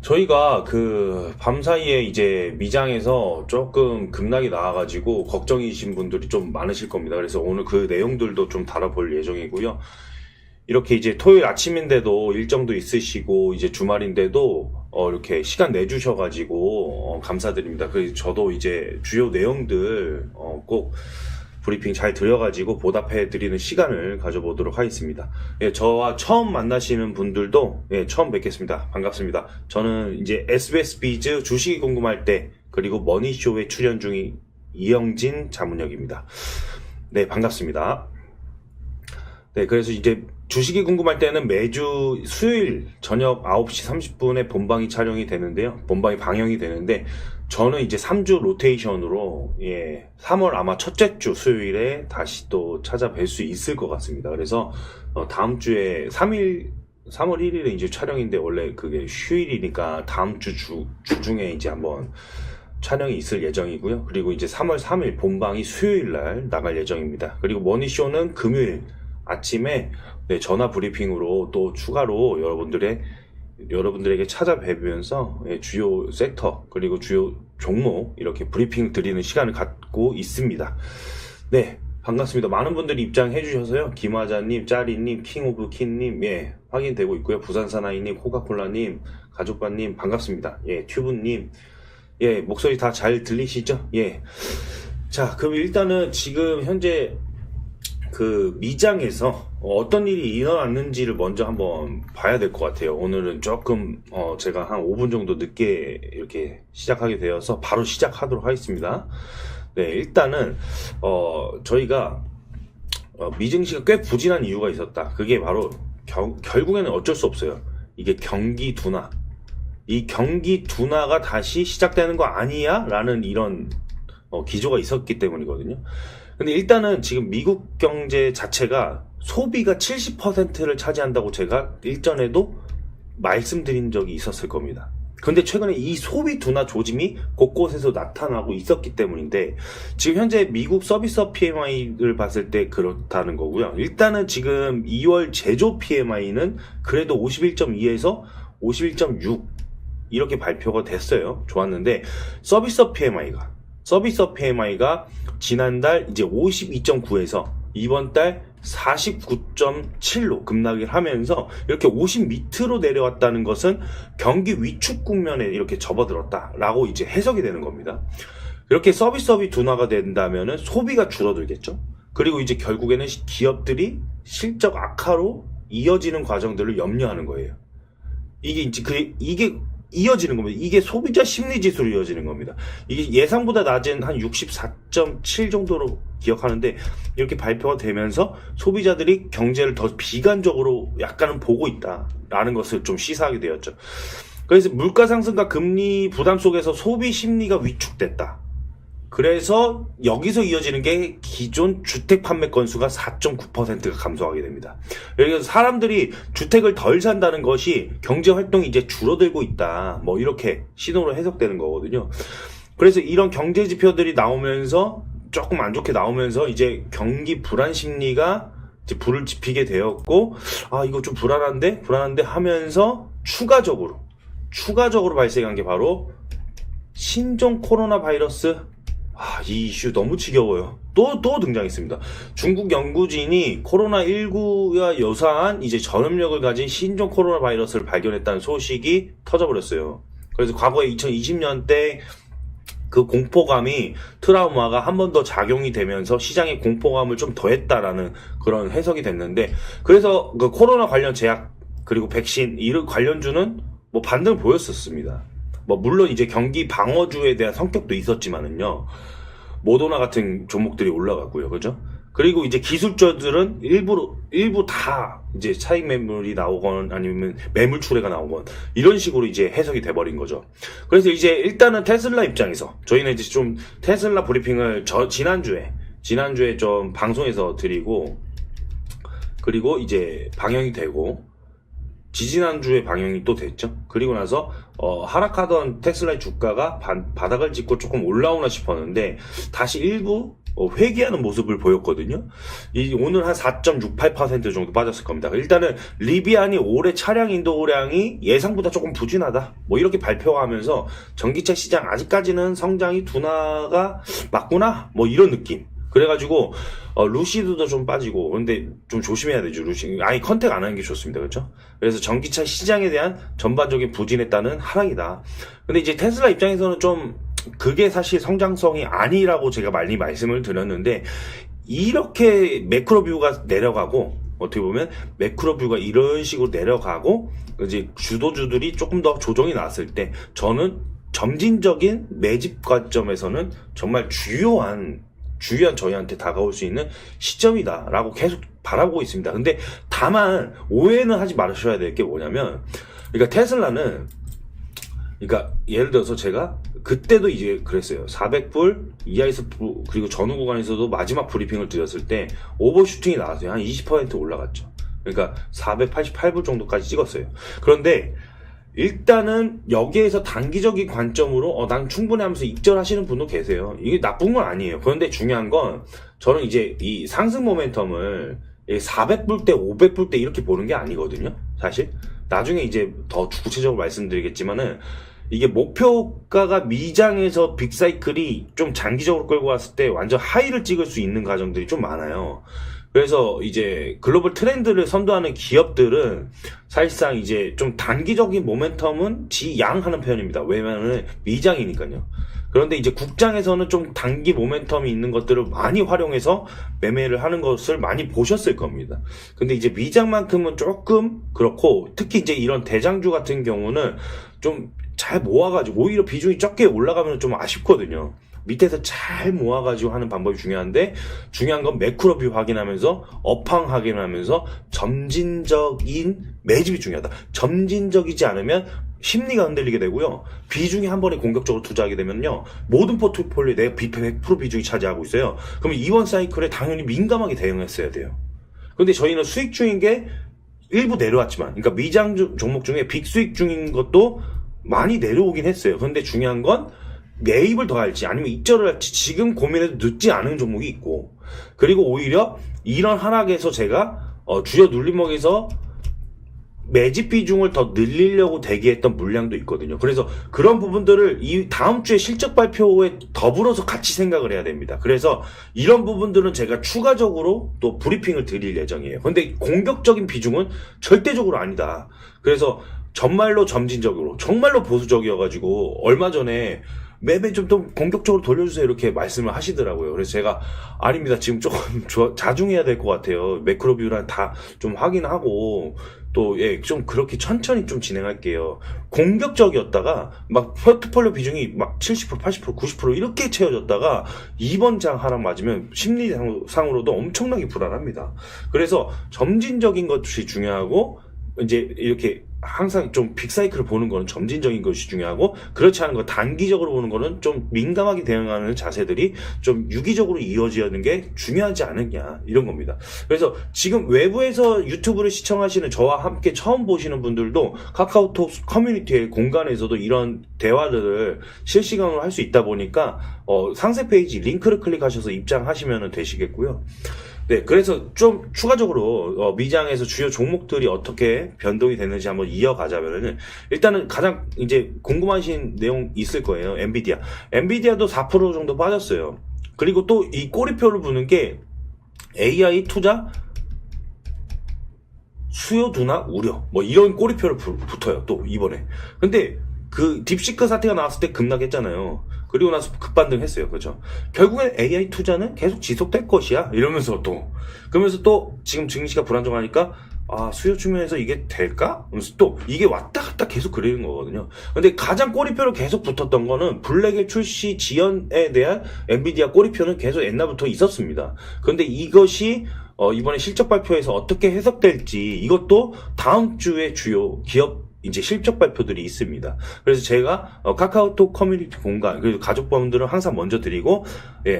저희가 그 밤사이에 이제 미장에서 조금 급락이 나와가지고 걱정이신 분들이 좀 많으실 겁니다. 그래서 오늘 그 내용들도 좀 다뤄볼 예정이고요. 이렇게 이제 토요일 아침인데도 일정도 있으시고 이제 주말인데도 이렇게 시간 내주셔가지고 감사드립니다. 그래서 저도 이제 주요 내용들 꼭 브리핑 잘 드려가지고 보답해드리는 시간을 가져보도록 하겠습니다. 예, 저와 처음 만나시는 분들도 처음 뵙겠습니다. 반갑습니다. 저는 이제 SBS 비즈 주식이 궁금할 때 그리고 머니쇼에 출연 중인 이영진 자문역입니다. 네, 반갑습니다. 네, 그래서 이제 주식이 궁금할 때는 매주 수요일 저녁 9시 30분에 본방이 촬영이 되는데요. 본방이 방영이 되는데 저는 이제 3주 로테이션으로 3월 아마 첫째 주 수요일에 다시 또 찾아뵐 수 있을 것 같습니다. 그래서 다음 주에 3월 1일에 이제 촬영인데 원래 그게 휴일이니까 다음 주 중에 이제 한번 촬영이 있을 예정이고요. 그리고 이제 3월 3일 본방이 수요일 날 나갈 예정입니다. 그리고 머니쇼는 금요일 아침에 전화 브리핑으로 또 추가로 여러분들에게 찾아뵈면서 주요 섹터 그리고 주요 종목 이렇게 브리핑 드리는 시간을 갖고 있습니다. 네, 반갑습니다. 많은 분들이 입장해 주셔서요. 김화자님, 짜리님, 킹오브킨님 확인되고 있고요. 부산사나이님, 코카콜라님, 가족반님 반갑습니다. 튜브님 목소리 다 잘 들리시죠? 자, 그럼 일단은 지금 현재 그 미장에서 어떤 일이 일어났는지를 먼저 한번 봐야 될 것 같아요. 오늘은 조금 제가 한 5분 정도 늦게 이렇게 시작하게 되어서 바로 시작하도록 하겠습니다. 네, 일단은 저희가 미증시가 꽤 부진한 이유가 있었다. 그게 바로 결국에는 어쩔 수 없어요. 이게 경기 둔화. 이 경기 둔화가 다시 시작되는 거 아니야? 라는 이런 기조가 있었기 때문이거든요. 근데 일단은 지금 미국 경제 자체가 소비가 70%를 차지한다고 제가 일전에도 말씀드린 적이 있었을 겁니다. 근데 최근에 이 소비 둔화 조짐이 곳곳에서 나타나고 있었기 때문인데 지금 현재 미국 서비스 PMI를 봤을 때 그렇다는 거고요. 일단은 지금 2월 제조 PMI는 그래도 51.2에서 51.6 이렇게 발표가 됐어요. 좋았는데 서비스 PMI가 지난달 이제 52.9에서 이번 달 49.7로 급락을 하면서 이렇게 50 밑으로 내려왔다는 것은 경기 위축 국면에 이렇게 접어들었다라고 이제 해석이 되는 겁니다. 이렇게 서비스업이 둔화가 된다면은 소비가 줄어들겠죠. 그리고 이제 결국에는 기업들이 실적 악화로 이어지는 과정들을 염려하는 거예요. 이게 이어지는 겁니다. 이게 소비자 심리 지수로 이어지는 겁니다. 이게 예상보다 낮은 한 64.7 정도로 기억하는데 이렇게 발표가 되면서 소비자들이 경제를 더 비관적으로 약간은 보고 있다라는 것을 좀 시사하게 되었죠. 그래서 물가 상승과 금리 부담 속에서 소비 심리가 위축됐다. 그래서 여기서 이어지는 게 기존 주택 판매 건수가 4.9%가 감소하게 됩니다. 그래서 사람들이 주택을 덜 산다는 것이 경제 활동이 이제 줄어들고 있다. 뭐 이렇게 신호로 해석되는 거거든요. 그래서 이런 경제 지표들이 나오면서 조금 안 좋게 나오면서 이제 경기 불안 심리가 이제 불을 지피게 되었고, 이거 좀 불안한데 하면서 추가적으로 발생한 게 바로 신종 코로나 바이러스. 이 이슈 너무 지겨워요. 또 등장했습니다. 중국 연구진이 코로나19와 유사한 이제 전염력을 가진 신종 코로나 바이러스를 발견했다는 소식이 터져버렸어요. 그래서 과거에 2020년 때 그 공포감이 트라우마가 한 번 더 작용이 되면서 시장의 공포감을 좀 더했다라는 그런 해석이 됐는데, 그래서 그 코로나 관련 제약 그리고 백신 이런 관련주는 뭐 반등을 보였었습니다. 물론 이제 경기 방어주에 대한 성격도 있었지만은요, 모더나 같은 종목들이 올라갔고요, 그죠? 그리고 이제 기술주들은 일부 다 이제 차익 매물이 나오건 아니면 매물 출회가 나오건 이런 식으로 이제 해석이 돼버린 거죠. 그래서 이제 일단은 테슬라 입장에서 저희는 이제 좀 테슬라 브리핑을 지난주에 좀 방송에서 드리고, 그리고 이제 방영이 되고, 지지난주에 방영이 또 됐죠. 그리고 나서 하락하던 테슬라의 주가가 바닥을 짚고 조금 올라오나 싶었는데 다시 일부 회귀하는 모습을 보였거든요. 오늘 한 4.68% 정도 빠졌을 겁니다. 일단은 리비안이 올해 차량 인도량이 예상보다 조금 부진하다. 뭐 이렇게 발표하면서 전기차 시장 아직까지는 성장이 둔화가 맞구나. 뭐 이런 느낌. 그래가지고 루시드도 좀 빠지고, 근데 좀 조심해야 되죠. 루시드 아예 컨택 안 하는 게 좋습니다. 그렇죠? 그래서 전기차 시장에 대한 전반적인 부진에 따른 하락이다. 근데 이제 테슬라 입장에서는 좀 그게 사실 성장성이 아니라고 제가 많이 말씀을 드렸는데, 이렇게 매크로뷰가 내려가고, 어떻게 보면 매크로뷰가 이런 식으로 내려가고 이제 주도주들이 조금 더 조정이 나왔을 때, 저는 점진적인 매집 관점에서는 정말 주요한 저희한테 다가올 수 있는 시점이다라고 계속 바라보고 있습니다. 근데 다만 오해는 하지 말으셔야 될 게 뭐냐면, 그러니까 테슬라는, 그러니까 예를 들어서 제가 그때도 이제 그랬어요. 400불 이하에서, 그리고 전후 구간에서도 마지막 브리핑을 드렸을 때 오버슈팅이 나왔어요. 한 20% 올라갔죠. 그러니까 488불 정도까지 찍었어요. 그런데 일단은 여기에서 단기적인 관점으로 난 충분해 하면서 입절하시는 분도 계세요. 이게 나쁜 건 아니에요. 그런데 중요한 건, 저는 이제 이 상승 모멘텀을 400불 대 500불 대 이렇게 보는 게 아니거든요. 사실 나중에 이제 더 구체적으로 말씀드리겠지만은, 이게 목표가가 미장에서 빅사이클이 좀 장기적으로 끌고 왔을 때 완전 하이를 찍을 수 있는 과정들이 좀 많아요. 그래서 이제 글로벌 트렌드를 선도하는 기업들은 사실상 이제 좀 단기적인 모멘텀은 지양하는 편입니다. 왜냐면은 미장이니까요. 그런데 이제 국장에서는 좀 단기 모멘텀이 있는 것들을 많이 활용해서 매매를 하는 것을 많이 보셨을 겁니다. 근데 이제 미장만큼은 조금 그렇고, 특히 이제 이런 대장주 같은 경우는 좀 잘 모아가지고 오히려 비중이 적게 올라가면 좀 아쉽거든요. 밑에서 잘 모아가지고 하는 방법이 중요한데, 중요한 건 매크로뷰 확인하면서 업황 확인하면서 점진적인 매집이 중요하다. 점진적이지 않으면 심리가 흔들리게 되고요. 비중이 한 번에 공격적으로 투자하게 되면요, 모든 포트폴리오에 내가 100% 비중이 차지하고 있어요. 그러면 이번 사이클에 당연히 민감하게 대응했어야 돼요. 근데 저희는 수익 중인 게 일부 내려왔지만, 그러니까 미장 종목 중에 빅수익 중인 것도 많이 내려오긴 했어요. 그런데 중요한 건 매입을 더 할지 아니면 입절을 할지 지금 고민해도 늦지 않은 종목이 있고, 그리고 오히려 이런 하락에서 제가 주요 눌림목에서 매집 비중을 더 늘리려고 대기했던 물량도 있거든요. 그래서 그런 부분들을 이 다음 주에 실적 발표에 더불어서 같이 생각을 해야 됩니다. 그래서 이런 부분들은 제가 추가적으로 또 브리핑을 드릴 예정이에요. 근데 공격적인 비중은 절대적으로 아니다. 그래서 정말로 점진적으로, 정말로 보수적이어가지고 얼마 전에 매매 좀 공격적으로 돌려주세요 이렇게 말씀을 하시더라고요. 그래서 제가 아닙니다, 지금 조금 자중해야 될 것 같아요. 매크로뷰랑 다 좀 확인하고 또 좀 그렇게 천천히 좀 진행할게요. 공격적이었다가 막 포트폴리오 비중이 막 70%, 80%, 90% 이렇게 채워졌다가 이번 장 하락 맞으면 심리상으로도 엄청나게 불안합니다. 그래서 점진적인 것이 중요하고, 이제 이렇게 항상 좀 빅사이클을 보는 거는 점진적인 것이 중요하고, 그렇지 않은 거 단기적으로 보는 거는 좀 민감하게 대응하는 자세들이 좀 유기적으로 이어지는 게 중요하지 않느냐, 이런 겁니다. 그래서 지금 외부에서 유튜브를 시청하시는 저와 함께 처음 보시는 분들도 카카오톡 커뮤니티의 공간에서도 이런 대화들을 실시간으로 할 수 있다 보니까 상세 페이지 링크를 클릭하셔서 입장하시면 되시겠고요. 네, 그래서 좀 추가적으로 미장에서 주요 종목들이 어떻게 변동이 됐는지 한번 이어가자면은, 일단은 가장 이제 궁금하신 내용 있을 거예요. 엔비디아도 4% 정도 빠졌어요. 그리고 또 이 꼬리표를 부는 게 AI 투자 수요 둔화 우려, 뭐 이런 꼬리표를 붙어요, 또 이번에. 근데 그 딥시크 사태가 나왔을 때 급락했잖아요. 그리고 나서 급반등했어요. 그죠? 결국엔 AI 투자는 계속 지속될 것이야, 이러면서 그러면서 또 지금 증시가 불안정하니까 수요 측면에서 이게 될까? 그러면서 또 이게 왔다 갔다 계속 그리는 거거든요. 근데 가장 꼬리표로 계속 붙었던 거는 블랙의 출시 지연에 대한 엔비디아 꼬리표는 계속 옛날부터 있었습니다. 그런데 이것이 이번에 실적 발표에서 어떻게 해석될지, 이것도 다음 주에 주요 기업 이제 실적 발표들이 있습니다. 그래서 제가 카카오톡 커뮤니티 공간, 그리고 가족분들은 항상 먼저 드리고,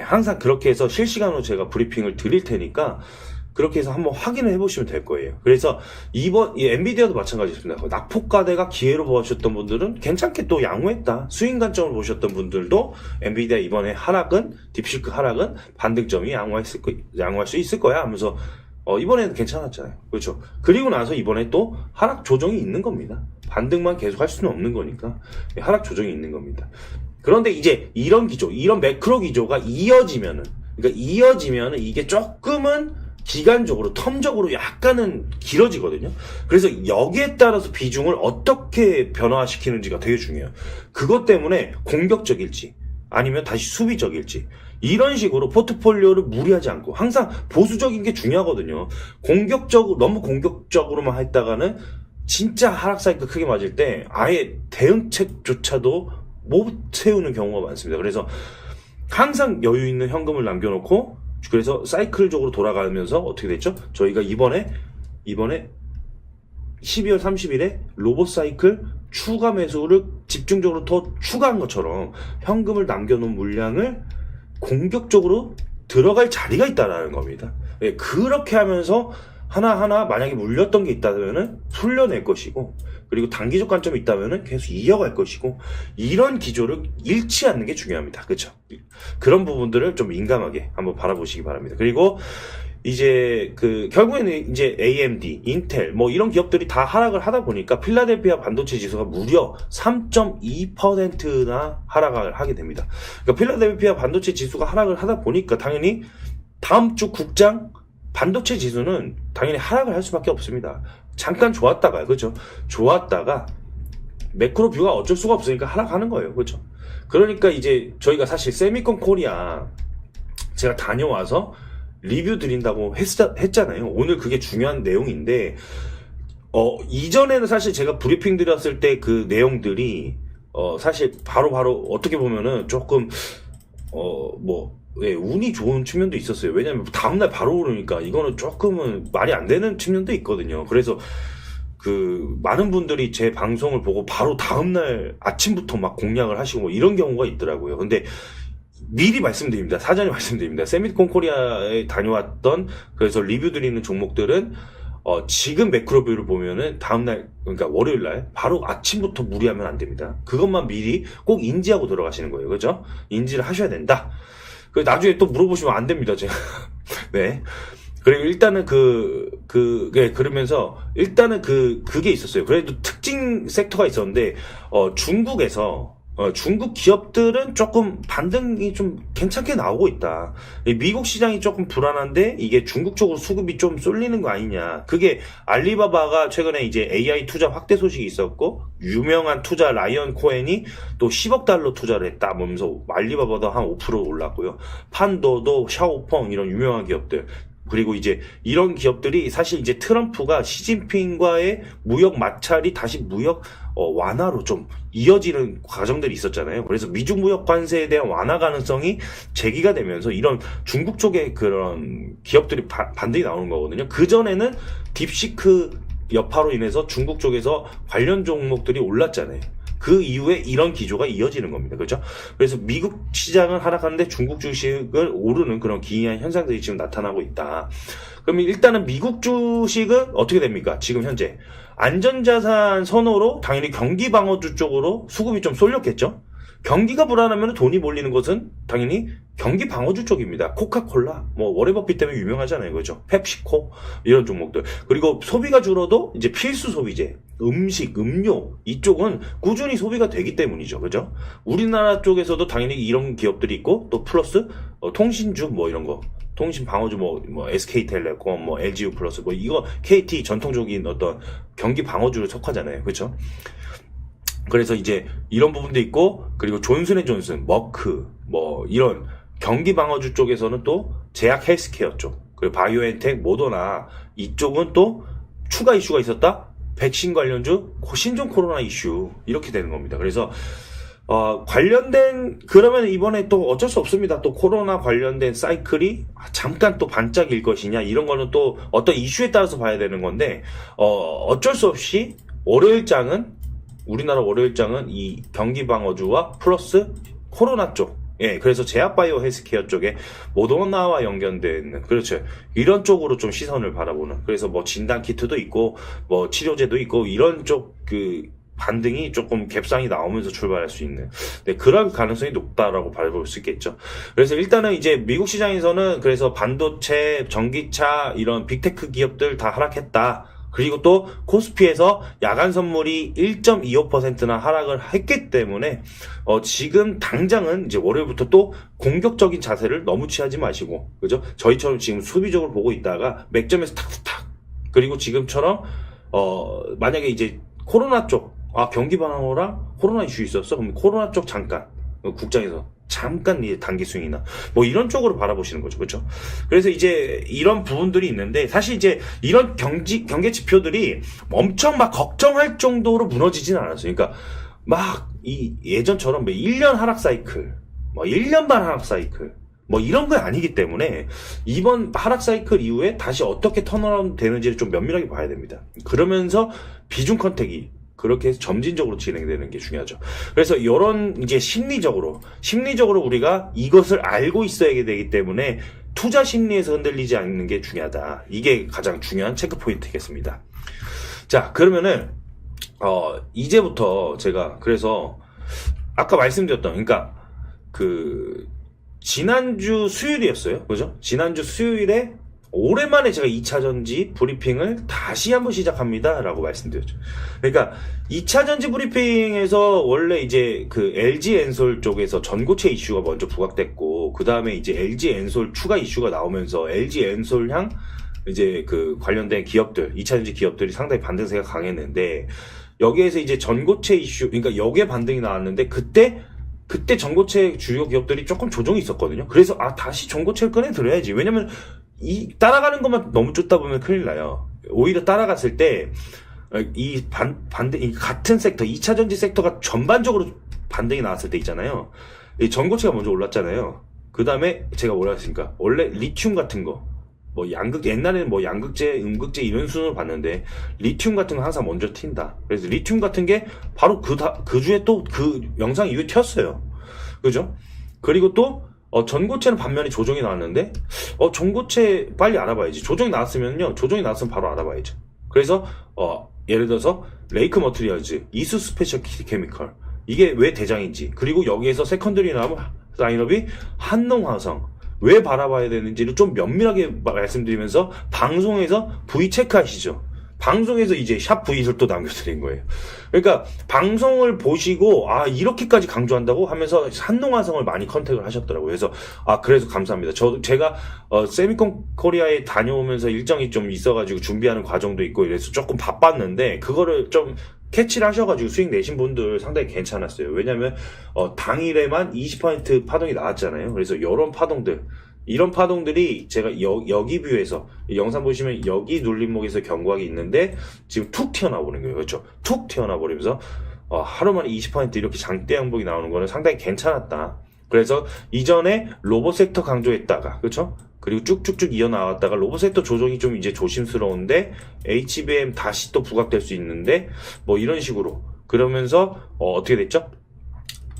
항상 그렇게 해서 실시간으로 제가 브리핑을 드릴 테니까 그렇게 해서 한번 확인을 해보시면 될 거예요. 그래서 이번 이 엔비디아도 마찬가지입니다. 낙폭과대가 기회로 보셨던 분들은 괜찮게 또 양호했다. 수익 관점을 보셨던 분들도 엔비디아 이번에 하락은 딥시크 하락은 반등점이 양호할 수 있을 거야 하면서 이번에는 괜찮았잖아요. 그렇죠. 그리고 나서 이번에 또 하락 조정이 있는 겁니다. 반등만 계속 할 수는 없는 거니까 하락 조정이 있는 겁니다. 그런데 이제 이런 기조, 이런 매크로 기조가 이어지면은 이게 조금은 기간적으로, 텀적으로 약간은 길어지거든요. 그래서 여기에 따라서 비중을 어떻게 변화시키는지가 되게 중요해요. 그것 때문에 공격적일지 아니면 다시 수비적일지 이런 식으로 포트폴리오를 무리하지 않고 항상 보수적인 게 중요하거든요. 너무 공격적으로만 했다가는 진짜 하락 사이클 크게 맞을 때 아예 대응책조차도 못 세우는 경우가 많습니다. 그래서 항상 여유 있는 현금을 남겨놓고 그래서 사이클적으로 돌아가면서 어떻게 됐죠? 저희가 이번에 12월 30일에 로봇 사이클 추가 매수를 집중적으로 더 추가한 것처럼 현금을 남겨놓은 물량을 공격적으로 들어갈 자리가 있다라는 겁니다. 예, 그렇게 하면서 하나하나 만약에 물렸던 게 있다면은 풀려낼 것이고, 그리고 단기적 관점이 있다면은 계속 이어갈 것이고, 이런 기조를 잃지 않는 게 중요합니다. 그렇죠? 그런 부분들을 좀 민감하게 한번 바라보시기 바랍니다. 그리고 이제 결국에는 이제 AMD, 인텔 뭐 이런 기업들이 다 하락을 하다 보니까 필라델피아 반도체 지수가 무려 3.2%나 하락을 하게 됩니다. 그러니까 필라델피아 반도체 지수가 하락을 하다 보니까 당연히 다음 주 국장 반도체 지수는 당연히 하락을 할 수밖에 없습니다. 잠깐 좋았다가요. 그렇죠? 좋았다가 매크로 뷰가 어쩔 수가 없으니까 하락하는 거예요. 그렇죠? 그러니까 이제 저희가 사실 세미콘 코리아 제가 다녀와서 리뷰 드린다고 했잖아요. 오늘 그게 중요한 내용인데 이전에는 사실 제가 브리핑 드렸을 때 그 내용들이 사실 바로 어떻게 보면은 조금 예, 운이 좋은 측면도 있었어요. 왜냐면 다음날 바로 오르니까 이거는 조금은 말이 안 되는 측면도 있거든요. 그래서 많은 분들이 제 방송을 보고 바로 다음날 아침부터 막 공략을 하시고 뭐 이런 경우가 있더라고요. 근데 미리 말씀드립니다. 사전에 말씀드립니다. 세미콘 코리아에 다녀왔던 그래서 리뷰 드리는 종목들은 지금 매크로뷰를 보면은 다음날 그러니까 월요일날 바로 아침부터 무리하면 안 됩니다. 그것만 미리 꼭 인지하고 들어가시는 거예요. 그죠? 인지를 하셔야 된다. 나중에 또 물어보시면 안 됩니다, 제가. 네. 그리고 일단은 그러면서 일단은 그게 있었어요. 그래도 특징 섹터가 있었는데, 중국에서, 중국 기업들은 조금 반등이 좀 괜찮게 나오고 있다. 미국 시장이 조금 불안한데 이게 중국 쪽으로 수급이 좀 쏠리는 거 아니냐. 그게 알리바바가 최근에 이제 AI 투자 확대 소식이 있었고 유명한 투자 라이언 코엔이 또 10억 달러 투자를 했다 하면서 알리바바도 한 5% 올랐고요. 판도도 샤오펑 이런 유명한 기업들. 그리고 이제 이런 기업들이 사실 이제 트럼프가 시진핑과의 무역 마찰이 다시 무역 완화로 좀 이어지는 과정들이 있었잖아요. 그래서 미중 무역 관세에 대한 완화 가능성이 제기가 되면서 이런 중국 쪽의 그런 기업들이 반등이 나오는 거거든요. 그전에는 딥시크 여파로 인해서 중국 쪽에서 관련 종목들이 올랐잖아요. 그 이후에 이런 기조가 이어지는 겁니다. 그렇죠? 그래서 미국 시장은 하락하는데 중국 주식을 오르는 그런 기이한 현상들이 지금 나타나고 있다. 그러면 일단은 미국 주식은 어떻게 됩니까? 지금 현재 안전자산 선호로 당연히 경기 방어주 쪽으로 수급이 좀 쏠렸겠죠? 경기가 불안하면 돈이 몰리는 것은 당연히 경기 방어주 쪽입니다. 코카콜라, 워렌 버핏 때문에 유명하잖아요. 그죠? 펩시코, 이런 종목들. 그리고 소비가 줄어도 이제 필수 소비재, 음식, 음료, 이쪽은 꾸준히 소비가 되기 때문이죠. 그죠? 우리나라 쪽에서도 당연히 이런 기업들이 있고, 또 플러스, 통신주, 이런 거. 통신 방어주, SK텔레콤, LGU 플러스, 이거 KT 전통적인 어떤 경기 방어주를 속하잖아요. 그죠? 그래서 이제 이런 부분도 있고, 그리고 존슨앤존슨, 머크, 이런 경기 방어주 쪽에서는 또 제약 헬스케어 쪽, 그리고 바이오엔텍, 모더나 이쪽은 또 추가 이슈가 있었다? 백신 관련주, 신종 코로나 이슈, 이렇게 되는 겁니다. 그래서 그러면 이번에 또 어쩔 수 없습니다. 또 코로나 관련된 사이클이 잠깐 또 반짝일 것이냐, 이런 거는 또 어떤 이슈에 따라서 봐야 되는 건데, 어쩔 수 없이 우리나라 월요일장은 이 경기 방어주와 플러스 코로나 쪽, 예, 그래서 제약바이오 헬스케어 쪽에 모더나와 연결되어 있는, 그렇죠. 이런 쪽으로 좀 시선을 바라보는. 그래서 뭐 진단 키트도 있고, 뭐 치료제도 있고, 이런 쪽 반등이 조금 갭상이 나오면서 출발할 수 있는, 네, 그럴 가능성이 높다라고 바라볼 수 있겠죠. 그래서 일단은 이제 미국 시장에서는 그래서 반도체, 전기차, 이런 빅테크 기업들 다 하락했다. 그리고 또 코스피에서 야간 선물이 1.25%나 하락을 했기 때문에 지금 당장은 이제 월요일부터 또 공격적인 자세를 너무 취하지 마시고, 그죠? 저희처럼 지금 수비적으로 보고 있다가 맥점에서 탁탁, 그리고 지금처럼 만약에 이제 코로나 쪽, 경기 방어랑 코로나 이슈 있었어? 그럼 코로나 쪽 잠깐, 국장에서 잠깐 이제 단기 스윙이나 뭐 이런 쪽으로 바라보시는 거죠. 그렇죠? 그래서 이제 이런 부분들이 있는데, 사실 이제 이런 경제 지표들이 엄청 막 걱정할 정도로 무너지진 않았어요. 그러니까 막 예전처럼 1년 하락 사이클, 뭐 1년 반 하락 사이클, 뭐 이런 거 아니기 때문에 이번 하락 사이클 이후에 다시 어떻게 턴어라운드 되는지를 좀 면밀하게 봐야 됩니다. 그러면서 비중 컨택이 그렇게 해서 점진적으로 진행되는 게 중요하죠. 그래서 이런 이제 심리적으로 우리가 이것을 알고 있어야 되기 때문에 투자 심리에서 흔들리지 않는 게 중요하다. 이게 가장 중요한 체크 포인트겠습니다. 자, 그러면은 이제부터 제가 그래서 아까 말씀드렸던, 그러니까 지난주 수요일이었어요. 그죠? 지난주 수요일에 오랜만에 제가 2차전지 브리핑을 다시 한번 시작합니다 라고 말씀드렸죠. 그러니까 2차전지 브리핑에서 원래 이제 LG 엔솔 쪽에서 전고체 이슈가 먼저 부각됐고, 그 다음에 이제 LG 엔솔 추가 이슈가 나오면서 LG 엔솔향 이제 관련된 기업들, 2차전지 기업들이 상당히 반등세가 강했는데, 여기에서 이제 전고체 이슈, 그러니까 여기에 반등이 나왔는데, 그때 전고체 주요 기업들이 조금 조정이 있었거든요. 그래서 다시 전고체를 꺼내 들어야지. 왜냐면 따라가는 것만 너무 쫓다 보면 큰일 나요. 오히려 따라갔을 때 같은 섹터, 2차전지 sek터가 전반적으로 반등이 나왔을 때 있잖아요. 이 전고체가 먼저 올랐잖아요. 그 다음에 제가 뭐라 했습니까? 원래 리튬 같은 거, 뭐 옛날에는 뭐 양극재, 음극재 이런 순으로 봤는데, 리튬 같은 거 항상 먼저 튄다. 그래서 리튬 같은 게 바로 그 주에 또 영상 이후에 튀었어요. 그죠? 그리고 또 전고체는 반면에 조정이 나왔는데, 전고체 빨리 알아봐야지. 조정이 나왔으면 바로 알아봐야죠. 그래서 예를 들어서 레이크 머티리얼즈, 이수 스페셜 케미컬, 이게 왜 대장인지, 그리고 여기에서 세컨더리 라인업이 한농화성, 왜 바라봐야 되는지를 좀 면밀하게 말씀드리면서, 방송에서 V 체크하시죠. 방송에서 이제 샵 V를 또 남겨드린 거예요. 그러니까 방송을 보시고 이렇게까지 강조한다고 하면서 한농화성을 많이 컨택을 하셨더라고요. 그래서 그래서 감사합니다. 제가 세미콘 코리아에 다녀오면서 일정이 좀 있어가지고 준비하는 과정도 있고 이래서 조금 바빴는데, 그거를 좀 캐치를 하셔가지고 수익 내신 분들 상당히 괜찮았어요. 왜냐면 당일에만 20% 파동이 나왔잖아요. 그래서 이런 파동들이 제가 여기 뷰에서 영상 보시면 여기 눌림목에서 경고하기 있는데 지금 툭 튀어나와 버린 거예요. 그렇죠? 툭 튀어나와 버리면서 하루 만에 20% 이렇게 장대 양봉이 나오는 거는 상당히 괜찮았다. 그래서 이전에 로봇 섹터 강조했다가, 그렇죠? 그리고 쭉쭉쭉 이어나왔다가 로봇 섹터 조정이 좀 이제 조심스러운데 HBM 다시 또 부각될 수 있는데, 뭐 이런 식으로 그러면서 어떻게 됐죠?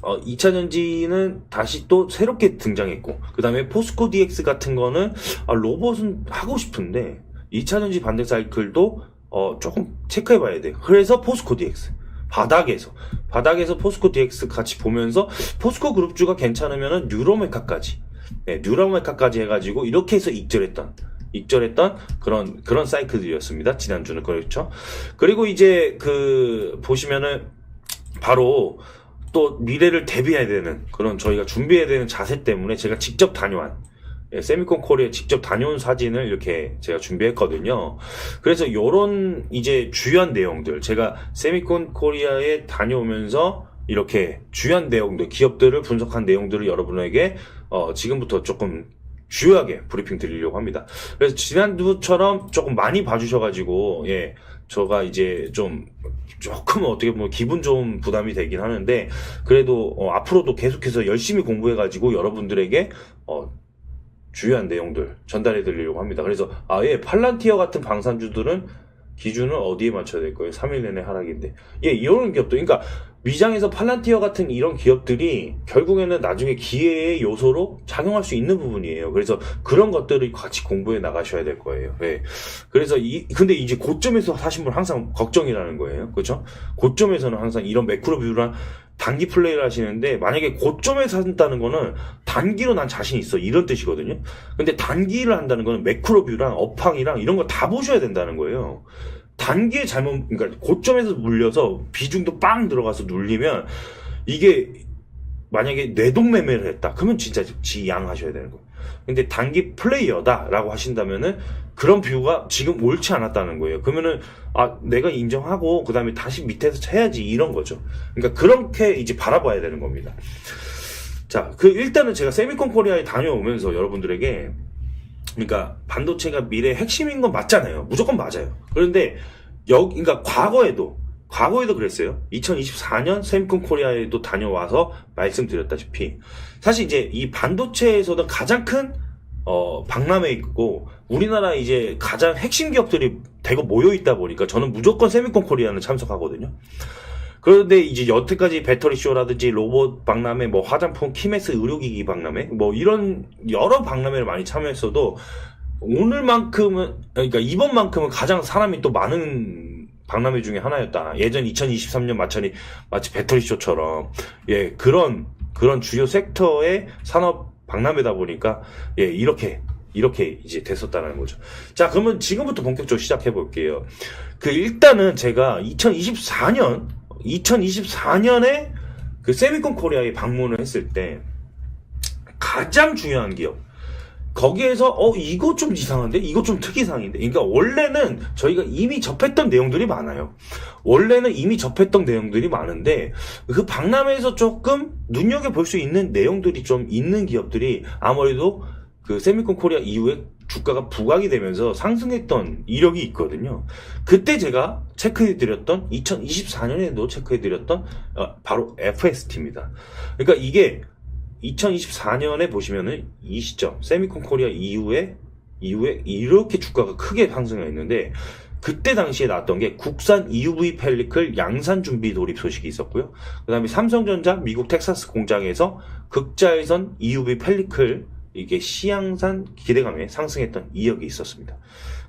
2차전지는 다시 또 새롭게 등장했고, 그 다음에 포스코 DX 같은 거는 로봇은 하고 싶은데 2차전지 반등 사이클도 조금 체크해 봐야 돼요. 그래서 포스코 DX 바닥에서 포스코 DX 같이 보면서, 포스코 그룹주가 괜찮으면은 뉴로메카까지 해가지고 이렇게 해서 익절했던 그런 사이클들이었습니다. 지난주는. 그렇죠. 그리고 이제 보시면은 바로 또 미래를 대비해야 되는 그런, 저희가 준비해야 되는 자세 때문에 제가 직접 다녀온 세미콘 코리아 직접 다녀온 사진을 이렇게 제가 준비했거든요. 그래서 요런 이제 주요한 내용들, 제가 세미콘 코리아에 다녀오면서 이렇게 주요한 내용들, 기업들을 분석한 내용들을 여러분에게 지금부터 조금 주요하게 브리핑 드리려고 합니다. 그래서 지난주처럼 조금 많이 봐주셔가지고, 제가 이제 조금 어떻게 보면 기분 좋은 부담이 되긴 하는데, 그래도 앞으로도 계속해서 열심히 공부해가지고 여러분들에게 주요한 내용들 전달해 드리려고 합니다. 그래서 팔란티어 같은 방산주들은 기준은 어디에 맞춰야 될 거예요? 3일 내내 하락인데. 예, 이런 기업도, 그러니까 위장에서 팔란티어 같은 이런 기업들이 결국에는 나중에 기회의 요소로 작용할 수 있는 부분이에요. 그래서 그런 것들을 같이 공부해 나가셔야 될 거예요. 예. 그래서 근데 이제 고점에서 사신 분 항상 걱정이라는 거예요. 그렇죠? 고점에서는 항상 이런 매크로뷰랑 단기 플레이를 하시는데, 만약에 고점에서 산다는 거는 단기로 난 자신 있어, 이런 뜻이거든요. 근데 단기를 한다는 거는 매크로뷰랑 업황이랑 이런 거 다 보셔야 된다는 거예요. 단기에 잘못, 그러니까 고점에서 물려서 비중도 빵 들어가서 눌리면, 이게 만약에 뇌동매매를 했다, 그러면 진짜 지양하셔야 되는 거예요. 근데 단기 플레이어다라고 하신다면은 그런 뷰가 지금 옳지 않았다는 거예요. 그러면은 내가 인정하고 그 다음에 다시 밑에서 쳐야지, 이런 거죠. 그러니까 그렇게 이제 바라봐야 되는 겁니다. 자, 일단은 제가 세미콘 코리아에 다녀오면서 여러분들에게, 그러니까 반도체가 미래의 핵심인 건 맞잖아요. 무조건 맞아요. 그런데 그러니까 과거에도 그랬어요. 2024년 세미콘 코리아에도 다녀와서 말씀드렸다시피, 사실 이제 이 반도체에서는 가장 큰 박람회 있고, 우리나라 이제 가장 핵심 기업들이 대거 모여 있다 보니까 저는 무조건 세미콘 코리아는 참석하거든요. 그런데 이제 여태까지 배터리 쇼라든지 로봇 박람회, 뭐 화장품, 키메스 의료기기 박람회, 뭐 이런 여러 박람회를 많이 참여했어도, 오늘만큼은, 그러니까 이번만큼은 가장 사람이 또 많은 박람회 중에 하나였다. 예전 2023년 마치 배터리 쇼처럼, 예, 그런 주요 섹터의 산업 박람회다 보니까, 예, 이렇게 이제 됐었다는 거죠. 자, 그러면 지금부터 본격적으로 시작해 볼게요. 일단은 제가 2024년에 그 세미콘 코리아에 방문을 했을 때 가장 중요한 기업, 거기에서 이거 좀 이상한데? 이거 좀 특이사항인데? 그러니까 원래는 저희가 이미 접했던 내용들이 많아요. 많은데 그 박람회에서 조금 눈여겨볼 수 있는 내용들이 좀 있는 기업들이 아무래도 그 세미콘 코리아 이후에 주가가 부각이 되면서 상승했던 이력이 있거든요. 그때 제가 체크해드렸던, 2024년에도 체크해드렸던 바로 FST입니다. 그러니까 이게 2024년에 보시면은 이 시점, 세미콘 코리아 이후에 이렇게 주가가 크게 상승했는데, 그때 당시에 나왔던 게 국산 EUV 펠리클 양산 준비 돌입 소식이 있었고요. 그 다음에 삼성전자 미국 텍사스 공장에서 극자외선 EUV 펠리클 이게 시향산 기대감에 상승했던 이력이 있었습니다.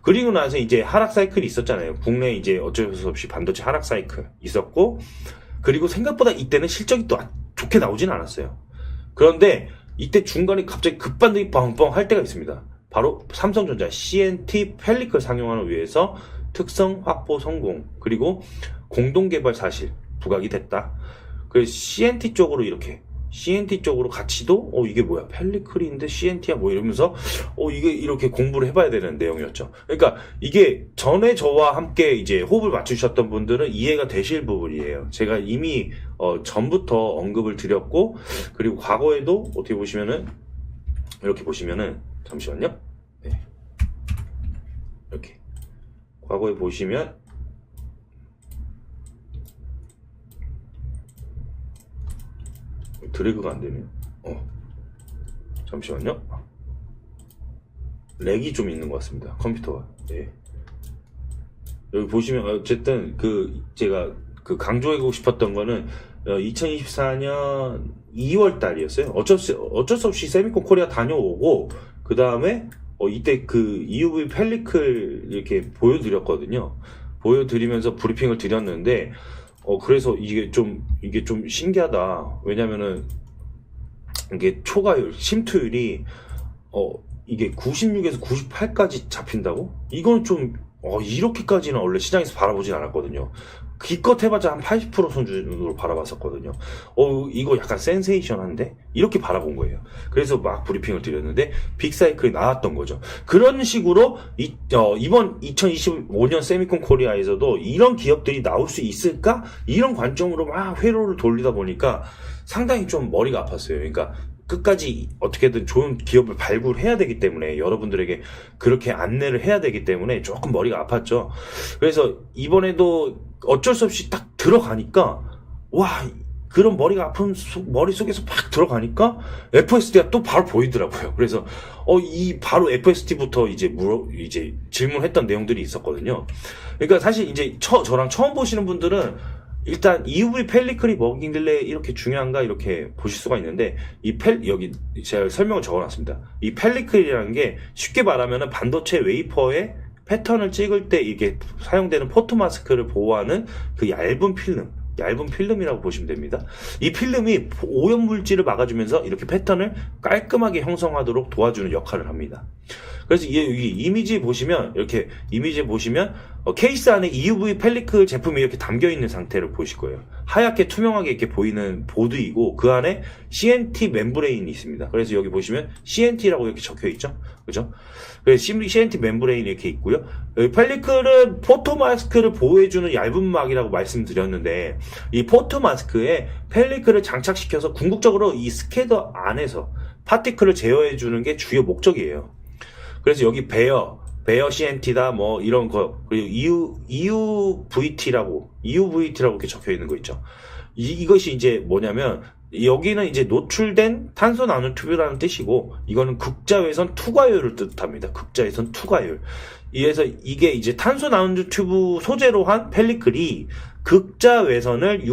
그리고 나서 이제 하락 사이클이 있었잖아요. 국내 이제 어쩔 수 없이 반도체 하락 사이클 있었고, 그리고 생각보다 이때는 실적이 또 좋게 나오진 않았어요. 그런데 이때 중간에 갑자기 급반등이 뻥뻥 할 때가 있습니다. 바로 삼성전자 CNT 펠리클 상용화를 위해서 특성 확보 성공, 그리고 공동 개발 사실 부각이 됐다. 그래서 CNT 쪽으로 같이도 이게 뭐야, 펠리클인데 CNT야 뭐 이러면서 이게 이렇게 공부를 해봐야 되는 내용이었죠. 그러니까 이게 전에 저와 함께 이제 호흡을 맞추셨던 분들은 이해가 되실 부분이에요. 제가 이미 전부터 언급을 드렸고, 그리고 과거에도 어떻게 보시면은, 이렇게 보시면은, 잠시만요. 네. 이렇게 과거에 보시면 드래그가 안 되네요. 잠시만요. 렉이 좀 있는 것 같습니다, 컴퓨터가. 네. 여기 보시면 어쨌든 제가 강조하고 싶었던 거는 2024년 2월 달이었어요. 어쩔 수 없이 세미콘 코리아 다녀오고, 그 다음에 이때 EUV 펠리클 이렇게 보여드렸거든요. 보여드리면서 브리핑을 드렸는데, 그래서 이게 좀 신기하다. 왜냐면은, 이게 초과율, 침투율이, 이게 96에서 98까지 잡힌다고? 이건 좀, 이렇게까지는 원래 시장에서 바라보진 않았거든요. 기껏 해봤자 한 80% 수준으로 바라봤었거든요. 이거 약간 센세이션한데? 이렇게 바라본 거예요. 그래서 막 브리핑을 드렸는데, 빅사이클이 나왔던 거죠. 그런 식으로, 이번 2025년 세미콘 코리아에서도 이런 기업들이 나올 수 있을까? 이런 관점으로 막 회로를 돌리다 보니까 상당히 좀 머리가 아팠어요. 그러니까, 끝까지 어떻게든 좋은 기업을 발굴해야 되기 때문에, 여러분들에게 그렇게 안내를 해야 되기 때문에 조금 머리가 아팠죠. 그래서 이번에도 어쩔 수 없이 딱 들어가니까, 와, 그런 머리가 아픈 머릿속에서 팍 들어가니까 FSD가 또 바로 보이더라고요. 그래서 이 바로 FSD부터 이제 질문했던 내용들이 있었거든요. 그러니까 사실 이제 저랑 처음 보시는 분들은 일단 EUV 펠리클이 뭐길래 이렇게 중요한가 이렇게 보실 수가 있는데, 여기 제가 설명을 적어놨습니다. 이 펠리클이라는 게 쉽게 말하면은 반도체 웨이퍼에 패턴을 찍을 때 이게 사용되는 포토마스크를 보호하는 그 얇은 필름이라고 보시면 됩니다. 이 필름이 오염물질을 막아주면서 이렇게 패턴을 깔끔하게 형성하도록 도와주는 역할을 합니다. 그래서 여기 이미지 보시면 케이스 안에 EUV 펠리클 제품이 이렇게 담겨 있는 상태를 보실 거예요. 하얗게 투명하게 이렇게 보이는 보드이고 그 안에 CNT 멤브레인이 있습니다. 그래서 여기 보시면 CNT라고 이렇게 적혀 있죠. 그죠? 그래서 CNT 멤브레인이 이렇게 있고요. 펠리클은 포토마스크를 보호해주는 얇은 막이라고 말씀드렸는데, 이 포토마스크에 펠리클을 장착시켜서 궁극적으로 이 스캐너 안에서 파티클을 제어해주는 게 주요 목적이에요. 그래서 여기 베어 CNT다 뭐 이런 거, 그리고 EUVT라고 이렇게 적혀 있는 거 있죠. 이것이 이제 뭐냐면, 여기는 이제 노출된 탄소 나노튜브라는 뜻이고, 이거는 극자외선 투과율을 뜻합니다. 극자외선 투과율. 그래서 이게 이제 탄소 나노튜브 소재로 한 펠리클이 극자외선을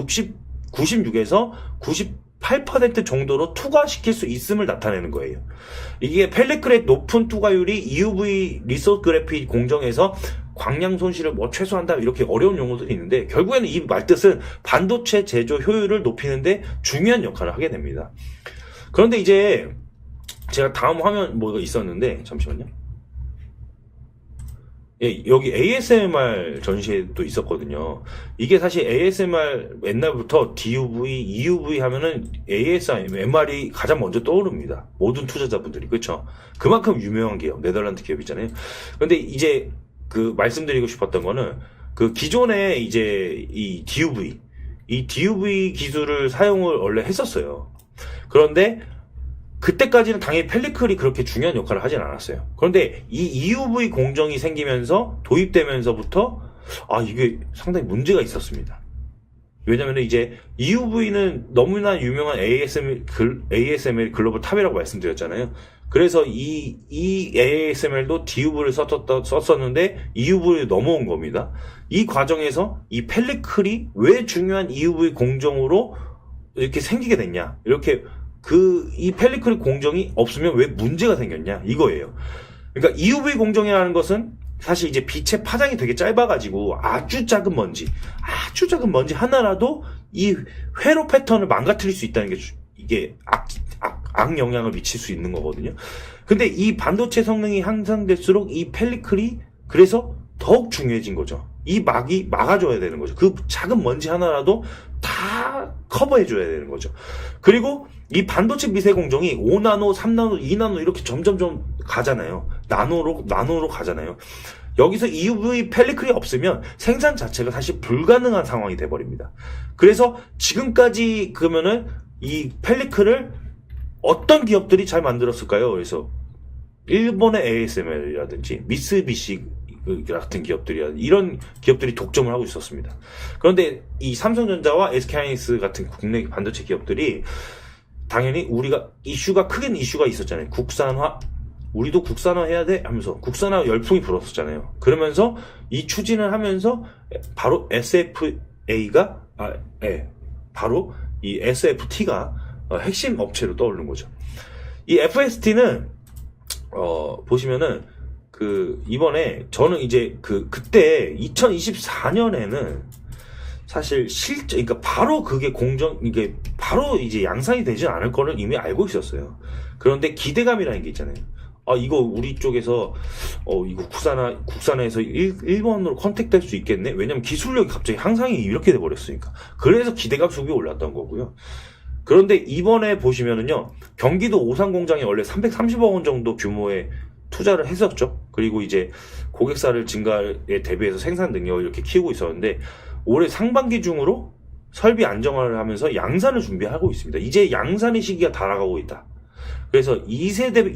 96에서 98% 정도로 투과시킬 수 있음을 나타내는 거예요. 이게 펠리클의 높은 투과율이 EUV 리소그래피 공정에서 광량 손실을 최소화한다, 이렇게 어려운 용어들이 있는데, 결국에는 이 말뜻은 반도체 제조 효율을 높이는데 중요한 역할을 하게 됩니다. 그런데 이제 제가 다음 화면 뭐가 있었는데, 잠시만요. 예, 여기 ASMR 전시회도 있었거든요. 이게 사실 ASMR 옛날부터 DUV, EUV 하면은 ASMR이 가장 먼저 떠오릅니다. 모든 투자자분들이. 그렇죠? 그만큼 유명한 기업, 네덜란드 기업이잖아요. 근데 이제 말씀드리고 싶었던 거는, 기존에 이제 이 DUV 기술을 사용을 원래 했었어요. 그런데 그때까지는 당연히 펠리클이 그렇게 중요한 역할을 하진 않았어요. 그런데 이 EUV 공정이 생기면서, 도입되면서부터 이게 상당히 문제가 있었습니다. 왜냐면 이제 EUV는 너무나 유명한 ASML 글로벌 탑이라고 말씀드렸잖아요. 그래서 이 ASML도 DUV를 썼었는데 EUV를 넘어온 겁니다. 이 과정에서 이 펠리클이 왜 중요한 EUV 공정으로 이렇게 생기게 됐냐, 이렇게 이 펠리클 공정이 없으면 왜 문제가 생겼냐, 이거예요. 그러니까 EUV 공정이라는 것은 사실 이제 빛의 파장이 되게 짧아가지고 아주 작은 먼지 하나라도 이 회로 패턴을 망가뜨릴 수 있다는 게 이게 악영향을 미칠 수 있는 거거든요. 근데 이 반도체 성능이 향상될수록 이 펠리클이 그래서 더욱 중요해진 거죠. 이 막이 막아줘야 되는 거죠. 그 작은 먼지 하나라도 다 커버해줘야 되는 거죠. 그리고 이 반도체 미세 공정이 5나노, 3나노, 2나노 이렇게 점점점 가잖아요. 나노로 가잖아요. 여기서 EUV 펠리클이 없으면 생산 자체가 사실 불가능한 상황이 돼버립니다. 그래서 지금까지 그러면은 이 펠리클을 어떤 기업들이 잘 만들었을까요? 그래서 일본의 ASML이라든지 미쓰비시 같은 기업들이라든지 이런 기업들이 독점을 하고 있었습니다. 그런데 이 삼성전자와 SK하이닉스 같은 국내 반도체 기업들이 당연히 크게 이슈가 있었잖아요. 우리도 국산화해야 돼 하면서 국산화 열풍이 불었었잖아요. 그러면서 이 추진을 하면서 바로 바로 이 SFT가 핵심 업체로 떠오르는 거죠. 이 FST는 보시면은 이번에 저는 이제 그때 2024년에는 사실 그러니까 바로 이게 바로 이제 양산이 되지 않을 거를 이미 알고 있었어요. 그런데 기대감이라는 게 있잖아요. 이거 우리 쪽에서 이거 국산화해서 일본으로 컨택될 수 있겠네. 왜냐면 기술력이 갑자기 향상이 이렇게 돼 버렸으니까. 그래서 기대감 속이 올랐던 거고요. 그런데 이번에 보시면은요, 경기도 오산 공장이 원래 330억 원 정도 규모의 투자를 했었죠. 그리고 이제 고객사를 증가에 대비해서 생산 능력을 이렇게 키우고 있었는데, 올해 상반기 중으로 설비 안정화를 하면서 양산을 준비하고 있습니다. 이제 양산의 시기가 다가가고 있다. 그래서 2세대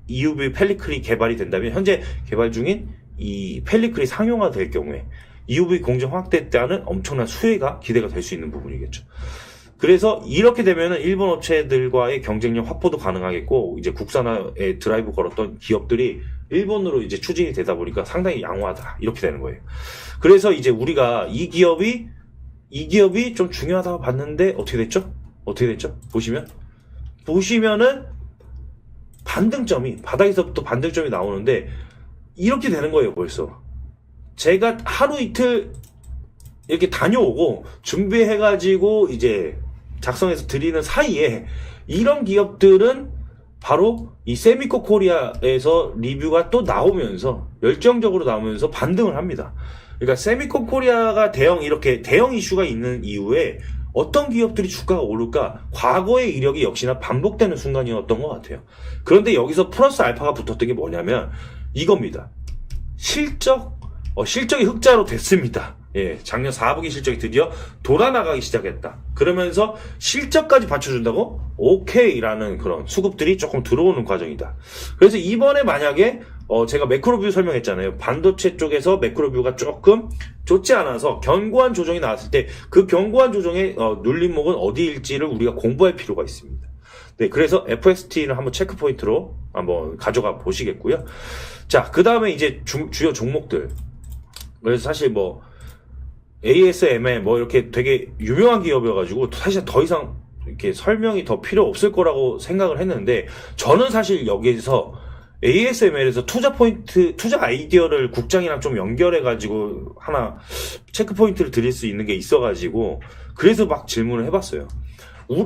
EUV 펠리클이 개발이 된다면, 현재 개발 중인 이 펠리클이 상용화될 경우에 EUV 공정 확대 때는 엄청난 수혜가 기대가 될 수 있는 부분이겠죠. 그래서 이렇게 되면은 일본 업체들과의 경쟁력 확보도 가능하겠고, 이제 국산화에 드라이브 걸었던 기업들이 일본으로 이제 추진이 되다 보니까 상당히 양호하다. 이렇게 되는 거예요. 그래서 이제 우리가 이 기업이 좀 중요하다고 봤는데 어떻게 됐죠? 보시면은 바닥에서부터 반등점이 나오는데 이렇게 되는 거예요, 벌써. 제가 하루 이틀 이렇게 다녀오고 준비해가지고 이제 작성해서 드리는 사이에 이런 기업들은 바로 이 세미코 코리아에서 리뷰가 또 나오면서 열정적으로 나오면서 반등을 합니다. 그러니까 세미코 코리아가 대형 이슈가 있는 이후에 어떤 기업들이 주가가 오를까? 과거의 이력이 역시나 반복되는 순간이었던 것 같아요. 그런데 여기서 플러스 알파가 붙었던 게 뭐냐면 이겁니다. 실적이 흑자로 됐습니다. 예, 작년 4분기 실적이 드디어 돌아나가기 시작했다. 그러면서 실적까지 받쳐준다고? 오케이라는 그런 수급들이 조금 들어오는 과정이다. 그래서 이번에 만약에 제가 매크로뷰 설명했잖아요. 반도체 쪽에서 매크로뷰가 조금 좋지 않아서 견고한 조정이 나왔을 때 그 견고한 조정의 눌림목은 어디일지를 우리가 공부할 필요가 있습니다. 네, 그래서 FST를 한번 체크 포인트로 한번 가져가 보시겠고요. 자, 그 다음에 이제 주요 종목들. 그래서 사실 ASML 이렇게 되게 유명한 기업이어가지고 사실 더 이상 이렇게 설명이 더 필요 없을 거라고 생각을 했는데, 저는 사실 여기에서 ASML에서 투자 아이디어를 국장이랑 좀 연결해가지고 하나 체크 포인트를 드릴 수 있는 게 있어가지고 그래서 막 질문을 해봤어요.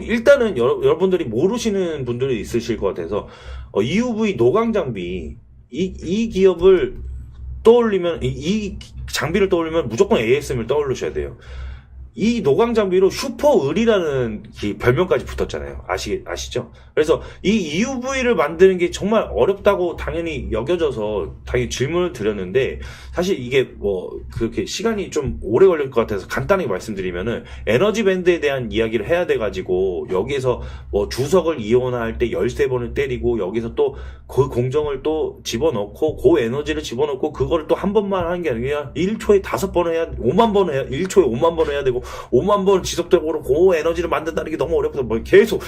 일단은 여러분들이 모르시는 분들이 있으실 것 같아서 EUV 노광 장비 이 기업을 떠올리면 이 장비를 떠올리면 무조건 ASM을 떠올리셔야 돼요. 이 노광 장비로 슈퍼을이라는 별명까지 붙었잖아요. 아시죠? 그래서 이 EUV를 만드는 게 정말 어렵다고 당연히 여겨져서 당연히 질문을 드렸는데, 사실 이게 그렇게 시간이 좀 오래 걸릴 것 같아서 간단하게 말씀드리면은 에너지 밴드에 대한 이야기를 해야 돼가지고 여기에서 주석을 이온화할 때 13번을 때리고 여기서 또 그 공정을 또 집어넣고 그 에너지를 집어넣고 그거를 또 한 번만 하는 게 아니라 1초에 5번 해야 5만 번 해야 1초에 5만 번 해야 되고 5만 번 지속적으로 그 에너지를 만든다는 게 너무 어렵다. 계속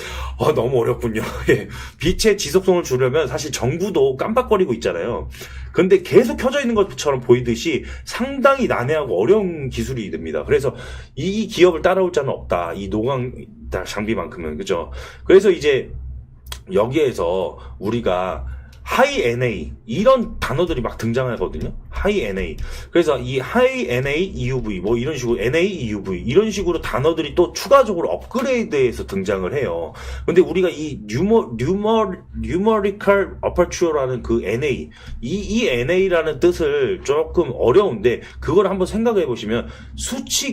너무 어렵군요. 예. 빛의 지속성을 주려면 사실 전구도 깜빡거리고 있잖아요. 근데 계속 켜져 있는 것처럼 보이듯이 상당히 난해하고 어려운 기술이 됩니다. 그래서 이 기업을 따라올 자는 없다. 이 노광 장비만큼은, 그죠? 그래서 이제 여기에서 우리가 하이 NA 이런 단어들이 막 등장하거든요. 하이 NA. 그래서 이 하이 NA EUV 이런 식으로 NA EUV 이런 식으로 단어들이 또 추가적으로 업그레이드해서 등장을 해요. 근데 우리가 이 numerical aperture라는 그 NA 이 NA라는 뜻을 조금 어려운데 그걸 한번 생각해 보시면 수치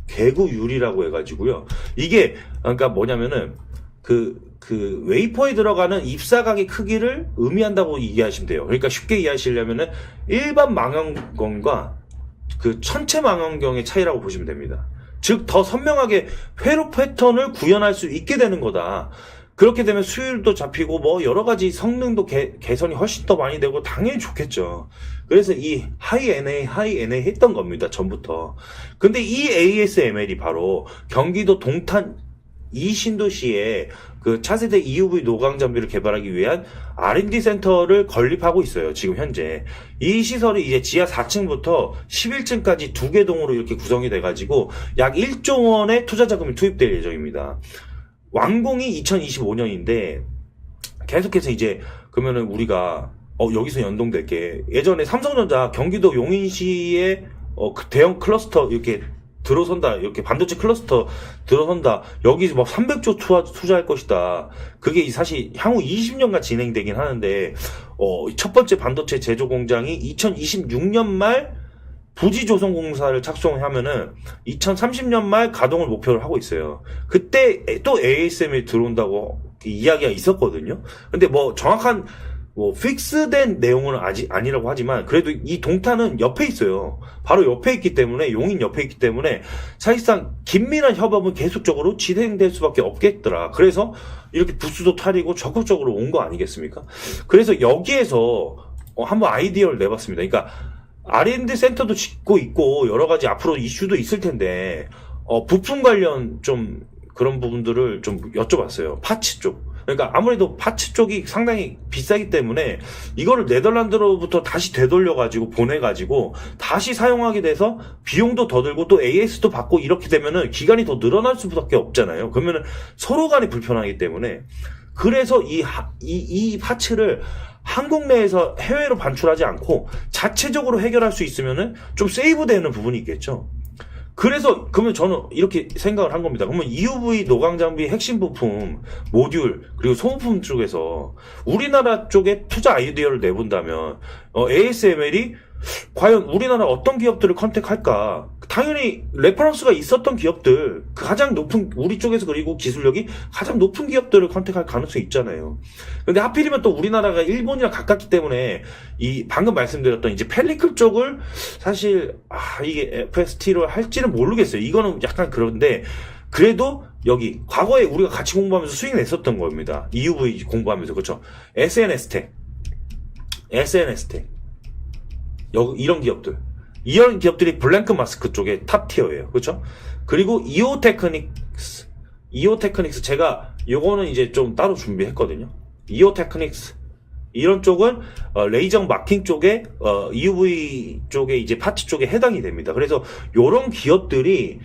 개구율이라고 해가지고요. 이게 그러니까 뭐냐면은 그 웨이퍼에 들어가는 입사각의 크기를 의미한다고 이해하시면 돼요. 그러니까 쉽게 이해하시려면은 일반 망원경과 그 천체 망원경의 차이라고 보시면 됩니다. 즉 더 선명하게 회로 패턴을 구현할 수 있게 되는 거다. 그렇게 되면 수율도 잡히고 여러 가지 성능도 개선이 훨씬 더 많이 되고 당연히 좋겠죠. 그래서 이 하이 NA 했던 겁니다, 전부터. 근데 이 ASML이 바로 경기도 동탄 이신도시에 그 차세대 EUV 노광 장비를 개발하기 위한 R&D 센터를 건립하고 있어요, 지금 현재. 이 시설이 이제 지하 4층부터 11층까지 2개 동으로 이렇게 구성이 돼가지고 약 1조 원의 투자 자금이 투입될 예정입니다. 완공이 2025년인데 계속해서 이제 그러면은 우리가 여기서 연동될게, 예전에 삼성전자 경기도 용인시에 그 대형 클러스터 이렇게 들어선다, 이렇게 반도체 클러스터 들어선다, 여기 300조 투자할 것이다. 그게 사실 향후 20년간 진행되긴 하는데 첫 번째 반도체 제조 공장이 2026년 말 부지조성공사를 착송하면은 2030년 말 가동을 목표로 하고 있어요. 그때 또 ASM이 들어온다고 이야기가 있었거든요. 근데 정확한 픽스된 내용은 아직 아니라고 하지만 그래도 이 동탄은 옆에 있어요. 바로 옆에 있기 때문에, 용인 옆에 있기 때문에 사실상 긴밀한 협업은 계속적으로 진행될 수밖에 없겠더라. 그래서 이렇게 부스도 차리고 적극적으로 온 거 아니겠습니까? 그래서 여기에서 한번 아이디어를 내봤습니다. 그러니까 R&D 센터도 짓고 있고 여러 가지 앞으로 이슈도 있을 텐데 부품 관련 좀 그런 부분들을 좀 여쭤봤어요. 파츠 쪽. 그러니까 아무래도 파츠 쪽이 상당히 비싸기 때문에 이거를 네덜란드로부터 다시 되돌려가지고 보내가지고 다시 사용하게 돼서 비용도 더 들고 또 AS도 받고 이렇게 되면은 기간이 더 늘어날 수밖에 없잖아요. 그러면은 서로 간에 불편하기 때문에 그래서 이 파츠를 한국 내에서 해외로 반출하지 않고 자체적으로 해결할 수 있으면은 좀 세이브되는 부분이 있겠죠. 그래서 그러면 저는 이렇게 생각을 한 겁니다. 그러면 EUV 노광 장비 핵심 부품, 모듈 그리고 소모품 쪽에서 우리나라 쪽에 투자 아이디어를 내본다면 ASML이 과연 우리나라 어떤 기업들을 컨택할까? 당연히 레퍼런스가 있었던 기업들, 가장 높은 우리 쪽에서 그리고 기술력이 가장 높은 기업들을 컨택할 가능성이 있잖아요. 근데 하필이면 또 우리나라가 일본이랑 가깝기 때문에 이 방금 말씀드렸던 이제 펠리클 쪽을 사실 이게 FST로 할지는 모르겠어요. 이거는 약간 그런데 그래도 여기 과거에 우리가 같이 공부하면서 수익 냈었던 겁니다. EUV 공부하면서 그렇죠. SNS텍 이런 기업들이 블랭크 마스크 쪽에 탑 티어예요. 그렇죠? 그리고 이오테크닉스 제가 요거는 이제 좀 따로 준비했거든요. 이오테크닉스 이런 쪽은 레이저 마킹 쪽에 EUV 쪽에 이제 파츠 쪽에 해당이 됩니다. 그래서 요런 기업들이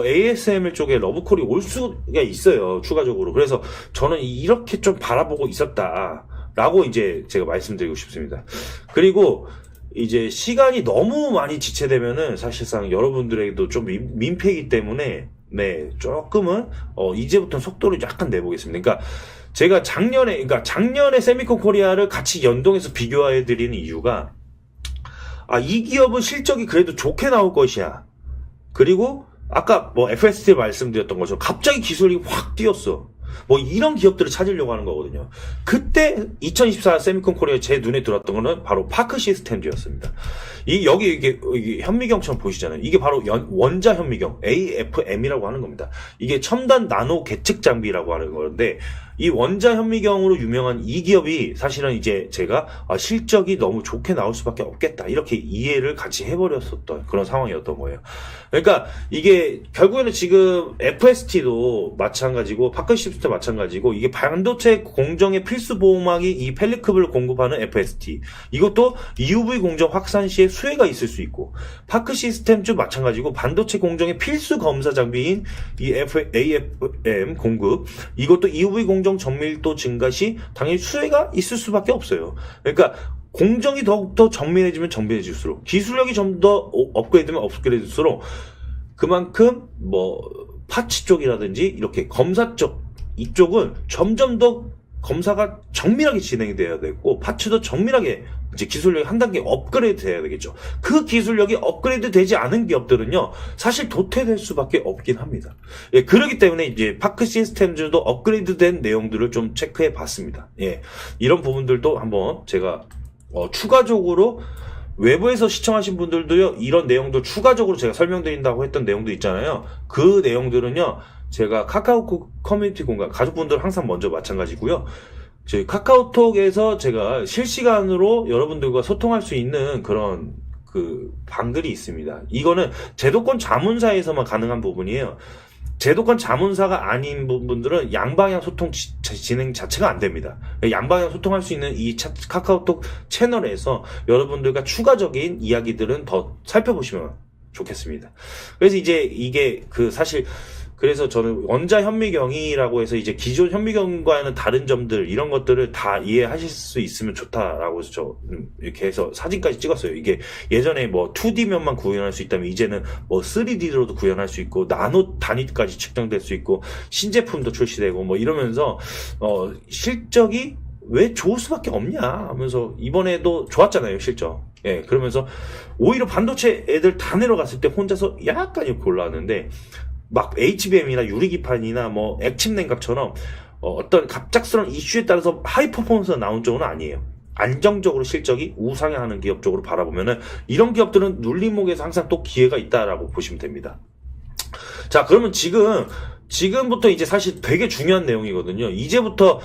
ASML 쪽에 러브콜이 올 수가 있어요. 추가적으로. 그래서 저는 이렇게 좀 바라보고 있었다라고 이제 제가 말씀드리고 싶습니다. 그리고 이제 시간이 너무 많이 지체되면은 사실상 여러분들에게도 좀 민폐이기 때문에 네 조금은 이제부터는 속도를 약간 내보겠습니다. 그러니까 제가 작년에 세미콘 코리아를 같이 연동해서 비교해 드리는 이유가 이 기업은 실적이 그래도 좋게 나올 것이야. 그리고 아까 뭐 FST 말씀드렸던 것처럼 갑자기 기술이 확 뛰었어. 뭐 이런 기업들을 찾으려고 하는 거거든요. 그때 2024 세미콘 코리아 제 눈에 들어왔던 거는 바로 파크 시스템즈였습니다. 여기 이게 현미경처럼 보이시잖아요. 이게 바로 원자 현미경 AFM이라고 하는 겁니다. 이게 첨단 나노 계측 장비라고 하는 건데 이 원자 현미경으로 유명한 이 기업이 사실은 이제 제가 실적이 너무 좋게 나올 수밖에 없겠다 이렇게 이해를 같이 해버렸었던 그런 상황이었던 거예요. 그러니까 이게 결국에는 지금 FST도 마찬가지고 파크 시스템 마찬가지고 이게 반도체 공정의 필수 보호막이 이 펠리클을 공급하는 FST 이것도 EUV 공정 확산 시에 수혜가 있을 수 있고 파크 시스템도 마찬가지고 반도체 공정의 필수 검사 장비인 이 AFM 공급 이것도 EUV 공정 정밀도 증가 시 당연히 수혜가 있을 수밖에 없어요. 그러니까 공정이 더욱더 정밀해지면 정밀해질수록 기술력이 좀 더 업그레이드면 업그레이드될수록 그만큼 뭐 파츠 쪽이라든지 이렇게 검사 쪽 이쪽은 점점 더 검사가 정밀하게 진행이 돼야 되고 파츠도 정밀하게 이제 기술력이 한 단계 업그레이드 돼야 되겠죠. 그 기술력이 업그레이드 되지 않은 기업들은요 사실 도태될 수밖에 없긴 합니다. 예, 그렇기 때문에 이제 파크 시스템즈도 업그레이드된 내용들을 좀 체크해 봤습니다. 예, 이런 부분들도 한번 제가 추가적으로 외부에서 시청하신 분들도요 이런 내용들 추가적으로 제가 설명드린다고 했던 내용도 있잖아요. 그 내용들은요 제가 카카오톡 커뮤니티 공간 가족분들 항상 먼저 마찬가지고요. 저희 카카오톡에서 제가 실시간으로 여러분들과 소통할 수 있는 그런 그 방들이 있습니다. 이거는 제도권 자문사에서만 가능한 부분이에요. 제도권 자문사가 아닌 분들은 양방향 소통 진행 자체가 안 됩니다. 양방향 소통할 수 있는 이 카카오톡 채널에서 여러분들과 추가적인 이야기들은 더 살펴보시면 좋겠습니다. 그래서 이제 이게 사실 그래서 저는 원자 현미경이라고 해서 이제 기존 현미경과는 다른 점들 이런 것들을 다 이해하실 수 있으면 좋다라고 해서 저 이렇게 해서 사진까지 찍었어요. 이게 예전에 뭐 2D면만 구현할 수 있다면 이제는 뭐 3D로도 구현할 수 있고 나노 단위까지 측정될 수 있고 신제품도 출시되고 뭐 이러면서 실적이 왜 좋을 수밖에 없냐 하면서 이번에도 좋았잖아요 실적. 예, 그러면서 오히려 반도체 애들 다 내려갔을 때 혼자서 약간 이렇게 올라왔는데 막 HBM이나 유리기판이나 뭐 액침 냉각처럼 어떤 갑작스러운 이슈에 따라서 하이 퍼포먼스가 나온 쪽은 아니에요. 안정적으로 실적이 우상향하는 기업 쪽으로 바라보면은 이런 기업들은 눌림목에서 항상 또 기회가 있다라고 보시면 됩니다. 자, 그러면 지금 지금부터 이제 사실 되게 중요한 내용이거든요. 이제부터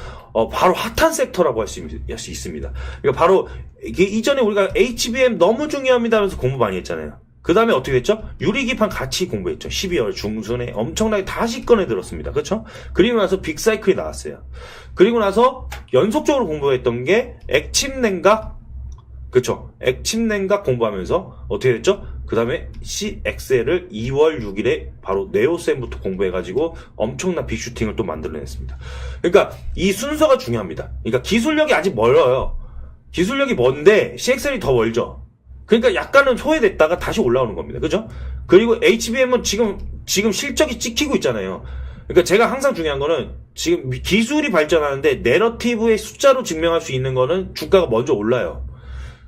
바로 핫한 섹터라고 할 수 있습니다. 그러니까 바로 이게 이전에 우리가 HBM 너무 중요합니다 하면서 공부 많이 했잖아요. 그 다음에 어떻게 됐죠? 유리기판 같이 공부했죠. 12월 중순에 엄청나게 다시 꺼내 들었습니다. 그렇죠? 그리고 나서 빅사이클이 나왔어요. 그리고 나서 연속적으로 공부했던 게 액침 냉각, 그렇죠? 액침 냉각 공부하면서 어떻게 됐죠? 그 다음에 CXL을 2월 6일에 바로 네오셈부터 공부해가지고 엄청난 빅슈팅을 또 만들어냈습니다. 그러니까 이 순서가 중요합니다. 그러니까 기술력이 아직 멀어요. 기술력이 먼데 CXL이 더 멀죠. 그러니까 약간은 소외됐다가 다시 올라오는 겁니다. 그죠? 그리고 HBM은 지금 실적이 찍히고 있잖아요. 그러니까 제가 항상 중요한 거는 지금 기술이 발전하는데 내러티브의 숫자로 증명할 수 있는 거는 주가가 먼저 올라요.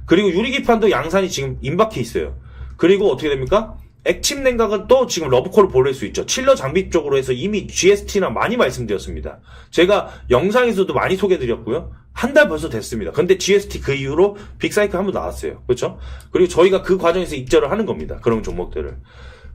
그리고 유리기판도 양산이 지금 임박해 있어요. 그리고 어떻게 됩니까? 액침 냉각은 또 지금 러브콜을 보낼 수 있죠. 칠러 장비 쪽으로 해서 이미 GST나 많이 말씀드렸습니다. 제가 영상에서도 많이 소개드렸고요. 한 달 벌써 됐습니다. 근데 GST 그 이후로 빅사이클 한번 나왔어요. 그렇죠? 그리고 저희가 그 과정에서 입절을 하는 겁니다. 그런 종목들을.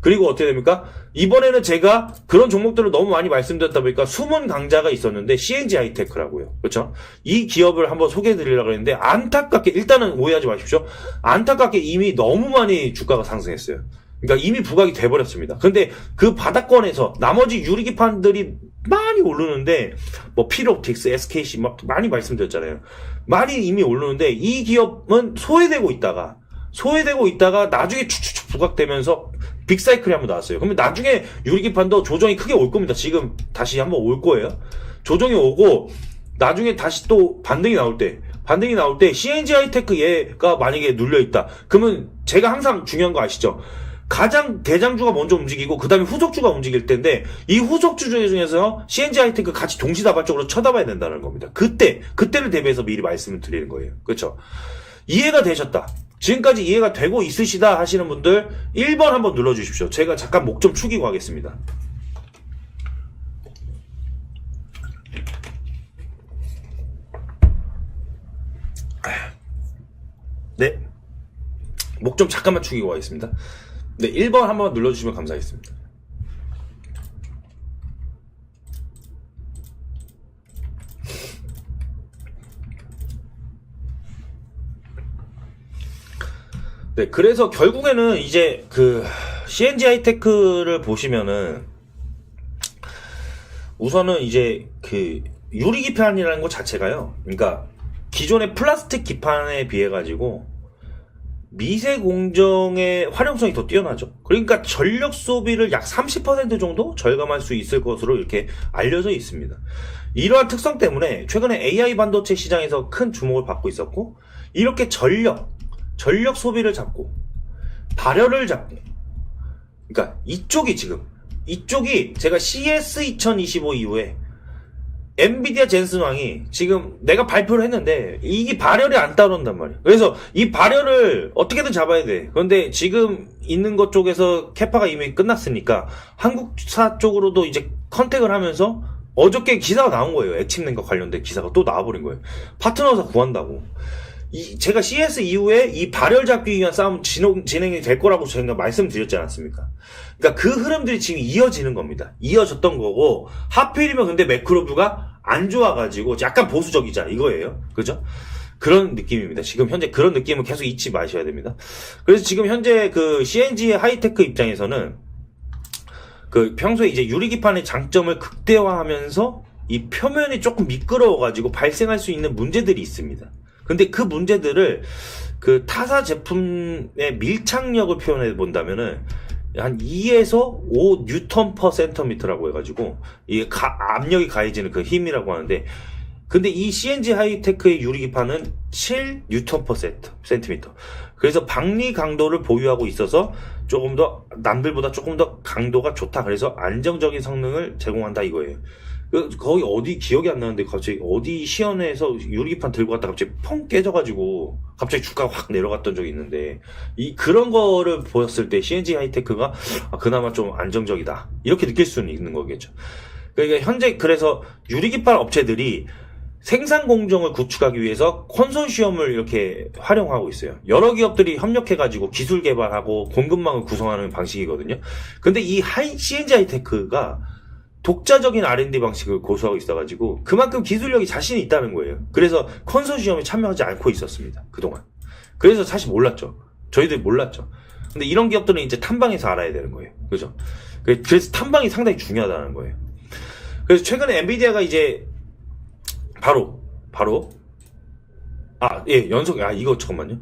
그리고 어떻게 됩니까? 이번에는 제가 그런 종목들을 너무 많이 말씀드렸다 보니까 숨은 강자가 있었는데 CNG 하이테크라고요. 그렇죠? 이 기업을 한번 소개해드리려고 했는데 안타깝게 일단은 오해하지 마십시오. 안타깝게 이미 너무 많이 주가가 상승했어요. 그러니까 이미 부각이 돼버렸습니다. 근데 그 바닥권에서 나머지 유리기판들이 많이 오르는데 뭐 필옵틱스, SKC 막 많이 말씀드렸잖아요. 많이 이미 오르는데 이 기업은 소외되고 있다가 나중에 축축축 부각되면서 빅사이클이 한번 나왔어요. 그러면 나중에 유리기판도 조정이 크게 올 겁니다. 지금 다시 한번 올 거예요. 조정이 오고 나중에 다시 또 반등이 나올 때 CNG 하이테크 얘가 만약에 눌려있다. 그러면 제가 항상 중요한 거 아시죠? 가장 대장주가 먼저 움직이고 그 다음에 후속주가 움직일 텐데 이 후속주 중에서 CNG 하이테크 같이 동시다발적으로 쳐다봐야 된다는 겁니다. 그때를 대비해서 미리 말씀을 드리는 거예요. 그렇죠? 이해가 되셨다. 지금까지 이해가 되고 있으시다 하시는 분들 1번 한번 눌러주십시오. 제가 잠깐 목 좀 축이고 하겠습니다. 네. 목 좀 잠깐만 축이고 하겠습니다. 네, 1번 한번 눌러주시면 감사하겠습니다. 네, 그래서 결국에는 이제 그 CNG 하이테크를 보시면은 우선은 이제 그 유리기판이라는 것 자체가요. 그러니까 기존의 플라스틱 기판에 비해 가지고 미세 공정의 활용성이 더 뛰어나죠. 그러니까 전력 소비를 약 30% 정도 절감할 수 있을 것으로 이렇게 알려져 있습니다. 이러한 특성 때문에 최근에 AI 반도체 시장에서 큰 주목을 받고 있었고, 이렇게 전력 소비를 잡고 발열을 잡고, 그러니까 이쪽이 제가 CS 2025 이후에 엔비디아 젠슨왕이 지금 내가 발표를 했는데 이게 발열이 안 따라온단 말이에요. 그래서 이 발열을 어떻게든 잡아야 돼. 그런데 지금 있는 것 쪽에서 캐파가 이미 끝났으니까 한국사 쪽으로도 이제 컨택을 하면서 어저께 기사가 나온 거예요. 액침 냉각 관련된 기사가 또 나와버린 거예요. 파트너사 구한다고. 제가 CS 이후에 이 발열 잡기 위한 싸움 진행이 될 거라고 제가 말씀드렸지 않았습니까? 그러니까 그 흐름들이 지금 이어지는 겁니다. 이어졌던 거고, 하필이면 근데 매크로뷰가 안 좋아가지고 약간 보수적이자 이거예요. 그죠? 그런 느낌입니다. 지금 현재 그런 느낌을 계속 잊지 마셔야 됩니다. 그래서 지금 현재 그 CNG 하이테크 입장에서는 그 평소에 이제 유리기판의 장점을 극대화하면서 이 표면이 조금 미끄러워가지고 발생할 수 있는 문제들이 있습니다. 근데 그 문제들을 그 타사 제품의 밀착력을 표현해 본다면은 한 2에서 5 뉴턴 퍼 센티미터라고 해가지고 이게 압력이 가해지는 그 힘이라고 하는데, 근데 이 CNG 하이테크의 유리기판은 7 뉴턴 퍼 센티미터. 그래서 박리 강도를 보유하고 있어서 조금 더 남들보다 조금 더 강도가 좋다. 그래서 안정적인 성능을 제공한다 이거예요. 거기 어디 기억이 안 나는데 갑자기 어디 시연에서 유리기판 들고 갔다 갑자기 펑 깨져가지고 갑자기 주가가 확 내려갔던 적이 있는데, 그런 거를 보였을 때 CNG 하이테크가 그나마 좀 안정적이다 이렇게 느낄 수는 있는 거겠죠. 그러니까 현재 그래서 유리기판 업체들이 생산 공정을 구축하기 위해서 컨소시엄을 이렇게 활용하고 있어요. 여러 기업들이 협력해가지고 기술 개발하고 공급망을 구성하는 방식이거든요. 근데 이 CNG 하이테크가 독자적인 R&D 방식을 고수하고 있어가지고 그만큼 기술력이 자신이 있다는 거예요. 그래서 컨소시엄에 참여하지 않고 있었습니다. 그동안. 그래서 사실 몰랐죠. 저희들 몰랐죠. 근데 이런 기업들은 이제 탐방에서 알아야 되는 거예요. 그죠? 그래서 탐방이 상당히 중요하다는 거예요. 그래서 최근에 엔비디아가 이제 바로 이거 잠깐만요.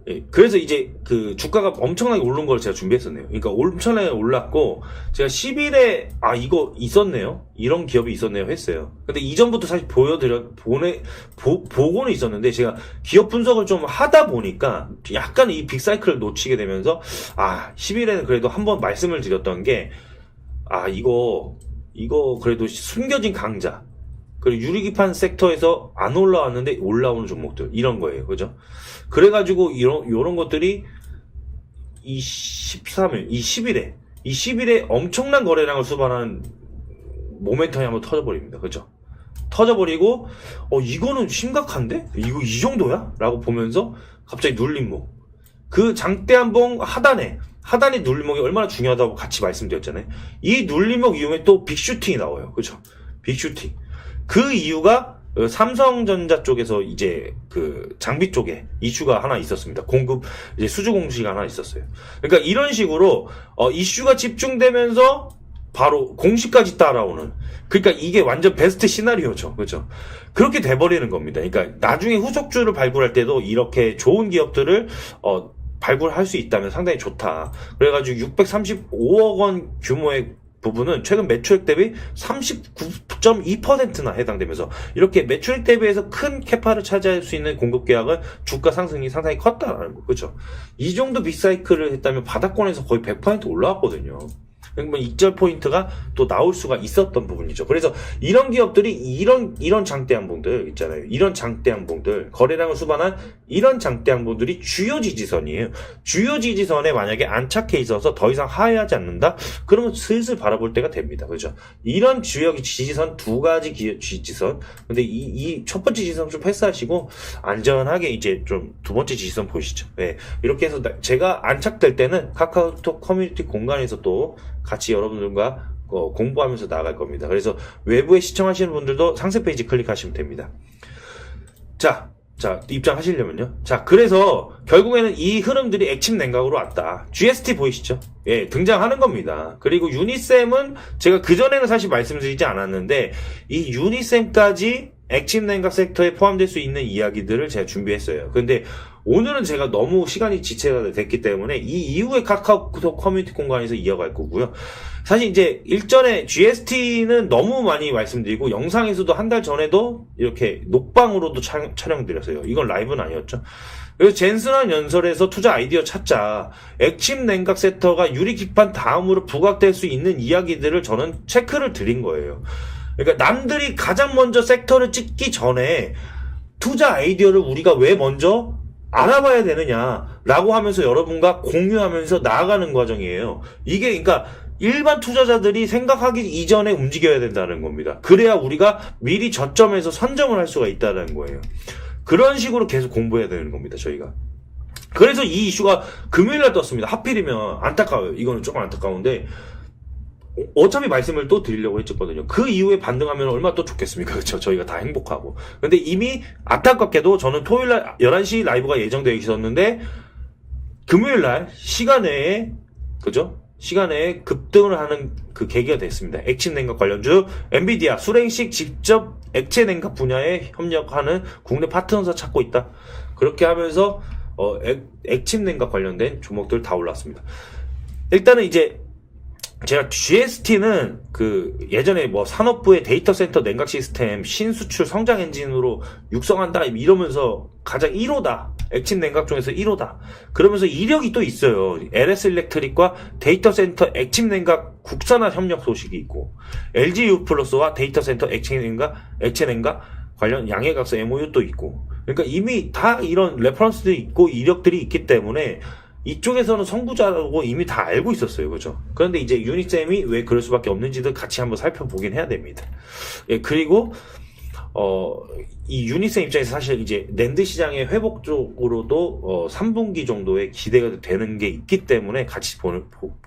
예, 그래서 이제 그 주가가 엄청나게 오른 걸 제가 준비했었네요. 그러니까 엄청나게 올랐고 제가 10일에 이거 있었네요. 이런 기업이 있었네요 했어요. 근데 이전부터 사실 보고는 있었는데 제가 기업 분석을 좀 하다 보니까 약간 이 빅사이클을 놓치게 되면서 10일에는 그래도 한번 말씀을 드렸던 게 이거 그래도 숨겨진 강자, 그리고 유리기판 sek터에서 안 올라왔는데 올라오는 종목들, 이런 거예요. 그죠? 그래가지고 이런 것들이 이 10일에 엄청난 거래량을 수반하는 모멘텀이 한번 터져버립니다. 그죠? 터져버리고, 이거는 심각한데? 이거 이 정도야? 라고 보면서 갑자기 눌림목. 그 장대한봉 하단에 눌림목이 얼마나 중요하다고 같이 말씀드렸잖아요. 이 눌림목 이후에 또 빅슈팅이 나와요. 그죠? 빅슈팅. 그 이유가 삼성전자 쪽에서 이제 그 장비 쪽에 이슈가 하나 있었습니다. 공급 이제 수주 공시가 하나 있었어요. 그러니까 이런 식으로 이슈가 집중되면서 바로 공시까지 따라오는, 그러니까 이게 완전 베스트 시나리오죠. 그렇죠? 그렇게 돼버리는 겁니다. 그러니까 나중에 후속주를 발굴할 때도 이렇게 좋은 기업들을 발굴할 수 있다면 상당히 좋다. 그래가지고 635억 원 규모의 부분은 최근 매출액 대비 39.2%나 해당되면서 이렇게 매출액 대비해서 큰 캐파를 차지할 수 있는 공급 계약은 주가 상승이 상당히 컸다라는 거. 그렇죠? 이 정도 빅사이클을 했다면 바닥권에서 거의 100% 올라왔거든요. 그러면 익절 포인트가 또 나올 수가 있었던 부분이죠. 그래서 이런 기업들이 이런 장대양봉들 있잖아요. 이런 장대양봉들, 거래량을 수반한 이런 장대양봉들이 주요 지지선이에요. 주요 지지선에 만약에 안착해 있어서 더 이상 하회하지 않는다? 그러면 슬슬 바라볼 때가 됩니다. 그죠? 이런 주요 지지선, 두 가지 지지선. 근데 이 첫 번째 지지선 좀 패스하시고 안전하게 이제 좀 두 번째 지지선 보시죠. 네. 이렇게 해서 제가 안착될 때는 카카오톡 커뮤니티 공간에서 또 같이 여러분들과 공부하면서 나아갈 겁니다. 그래서 외부에 시청하시는 분들도 상세 페이지 클릭하시면 됩니다. 자, 입장하시려면요. 자, 그래서 결국에는 이 흐름들이 액침 냉각으로 왔다. GST 보이시죠? 예, 등장하는 겁니다. 그리고 유니셈은 제가 그전에는 사실 말씀드리지 않았는데 이 유니셈까지 액침 냉각 섹터에 포함될 수 있는 이야기들을 제가 준비했어요. 근데 오늘은 제가 너무 시간이 지체가 됐기 때문에 이 이후에 카카오톡 커뮤니티 공간에서 이어갈 거고요. 사실 이제 일전에 GST는 너무 많이 말씀드리고 영상에서도 한 달 전에도 이렇게 녹방으로도 촬영드렸어요. 이건 라이브는 아니었죠. 그래서 젠슨한 연설에서 투자 아이디어 찾자, 액침 냉각 섹터가 유리기판 다음으로 부각될 수 있는 이야기들을 저는 체크를 드린 거예요. 그러니까 남들이 가장 먼저 섹터를 찍기 전에 투자 아이디어를 우리가 왜 먼저 알아봐야 되느냐라고 하면서 여러분과 공유하면서 나아가는 과정이에요. 이게 그러니까 일반 투자자들이 생각하기 이전에 움직여야 된다는 겁니다. 그래야 우리가 미리 저점에서 선점을 할 수가 있다는 거예요. 그런 식으로 계속 공부해야 되는 겁니다, 저희가. 그래서 이 이슈가 금요일날 떴습니다. 하필이면 안타까워요. 이거는 조금 안타까운데 어차피 말씀을 또 드리려고 했었거든요. 그 이후에 반등하면 얼마나 또 좋겠습니까? 그렇죠? 저희가 다 행복하고. 근데 이미 안타깝게도 저는 토요일날 11시 라이브가 예정되어 있었는데 금요일날 시간에 그죠? 시간에 급등을 하는 그 계기가 됐습니다. 액침 냉각 관련주 엔비디아 수랭식 직접 액체 냉각 분야에 협력하는 국내 파트너사 찾고 있다. 그렇게 하면서 액침 냉각 관련된 종목들 다 올랐습니다. 일단은 이제 제가 GST는 그 예전에 뭐 산업부의 데이터 센터 냉각 시스템 신수출 성장 엔진으로 육성한다 이러면서 가장 1호다. 액침 냉각 중에서 1호다. 그러면서 이력이 또 있어요. LS 일렉트릭과 데이터 센터 액침 냉각 국산화 협력 소식이 있고 LG U+와 데이터 센터 액체 냉각 관련 양해각서 MOU도 있고. 그러니까 이미 다 이런 레퍼런스들이 있고 이력들이 있기 때문에 이쪽에서는 선구자라고 이미 다 알고 있었어요. 그죠? 그런데 이제 유니셈이 왜 그럴 수밖에 없는지도 같이 한번 살펴보긴 해야 됩니다. 예, 그리고 이 유니셈 입장에서 사실 이제 낸드 시장의 회복 쪽으로도 3분기 정도에 기대가 되는 게 있기 때문에 같이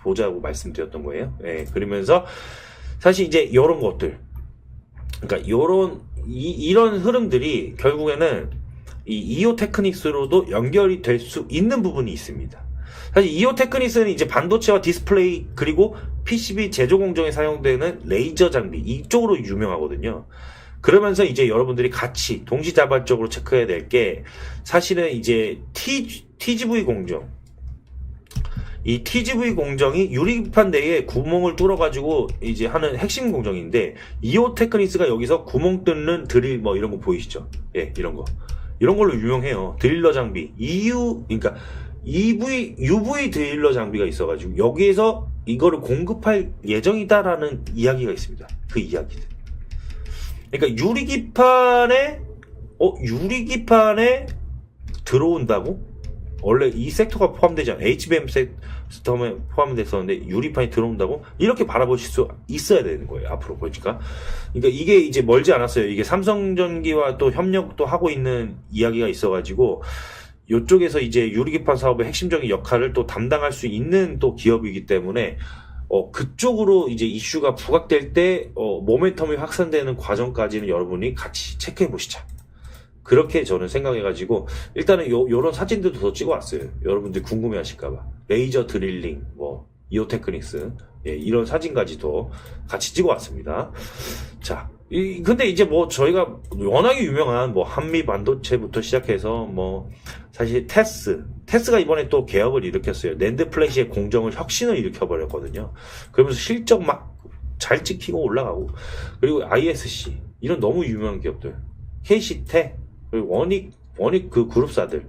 보자고 말씀드렸던 거예요. 예, 그러면서 사실 이제 이런 것들, 그러니까 이런 흐름들이 결국에는 이 이오 테크닉스로도 연결이 될 수 있는 부분이 있습니다. 사실 이오 테크닉스는 이제 반도체와 디스플레이 그리고 PCB 제조 공정에 사용되는 레이저 장비 이쪽으로 유명하거든요. 그러면서 이제 여러분들이 같이 동시다발적으로 체크해야 될 게 사실은 이제 TGV 공정, 이 TGV 공정이 유리판 내에 구멍을 뚫어가지고 이제 하는 핵심 공정인데, 이오 테크닉스가 여기서 구멍 뚫는 드릴 뭐 이런 거 보이시죠? 예, 이런 걸로 유명해요. 드릴러 장비, 그러니까 UV 드릴러 장비가 있어가지고 여기에서 이거를 공급할 예정이다라는 이야기가 있습니다. 그 이야기들. 그러니까 유리기판에 들어온다고? 원래 이 섹터가 포함되지 않아요. HBM 섹터에 포함됐었는데 유리판이 들어온다고? 이렇게 바라보실 수 있어야 되는 거예요. 앞으로 보니까. 그러니까 이게 이제 멀지 않았어요. 이게 삼성전기와 또 협력도 하고 있는 이야기가 있어가지고 이쪽에서 이제 유리기판 사업의 핵심적인 역할을 또 담당할 수 있는 또 기업이기 때문에 그쪽으로 이제 이슈가 부각될 때 모멘텀이 확산되는 과정까지는 여러분이 같이 체크해 보시자. 그렇게 저는 생각해가지고 일단은 요런 사진들도 더 찍어왔어요. 여러분들 궁금해하실까봐. 레이저 드릴링, 이오 테크닉스, 예, 이런 사진까지도 같이 찍어왔습니다. 자, 근데 이제 저희가 워낙에 유명한 한미 반도체부터 시작해서 사실 테스가 이번에 또 개혁을 일으켰어요. 낸드 플래시의 공정을 혁신을 일으켜버렸거든요. 그러면서 실적 막 잘 찍히고 올라가고, 그리고 ISC 이런 너무 유명한 기업들, KC테, 그리고 원익 그 그룹사들,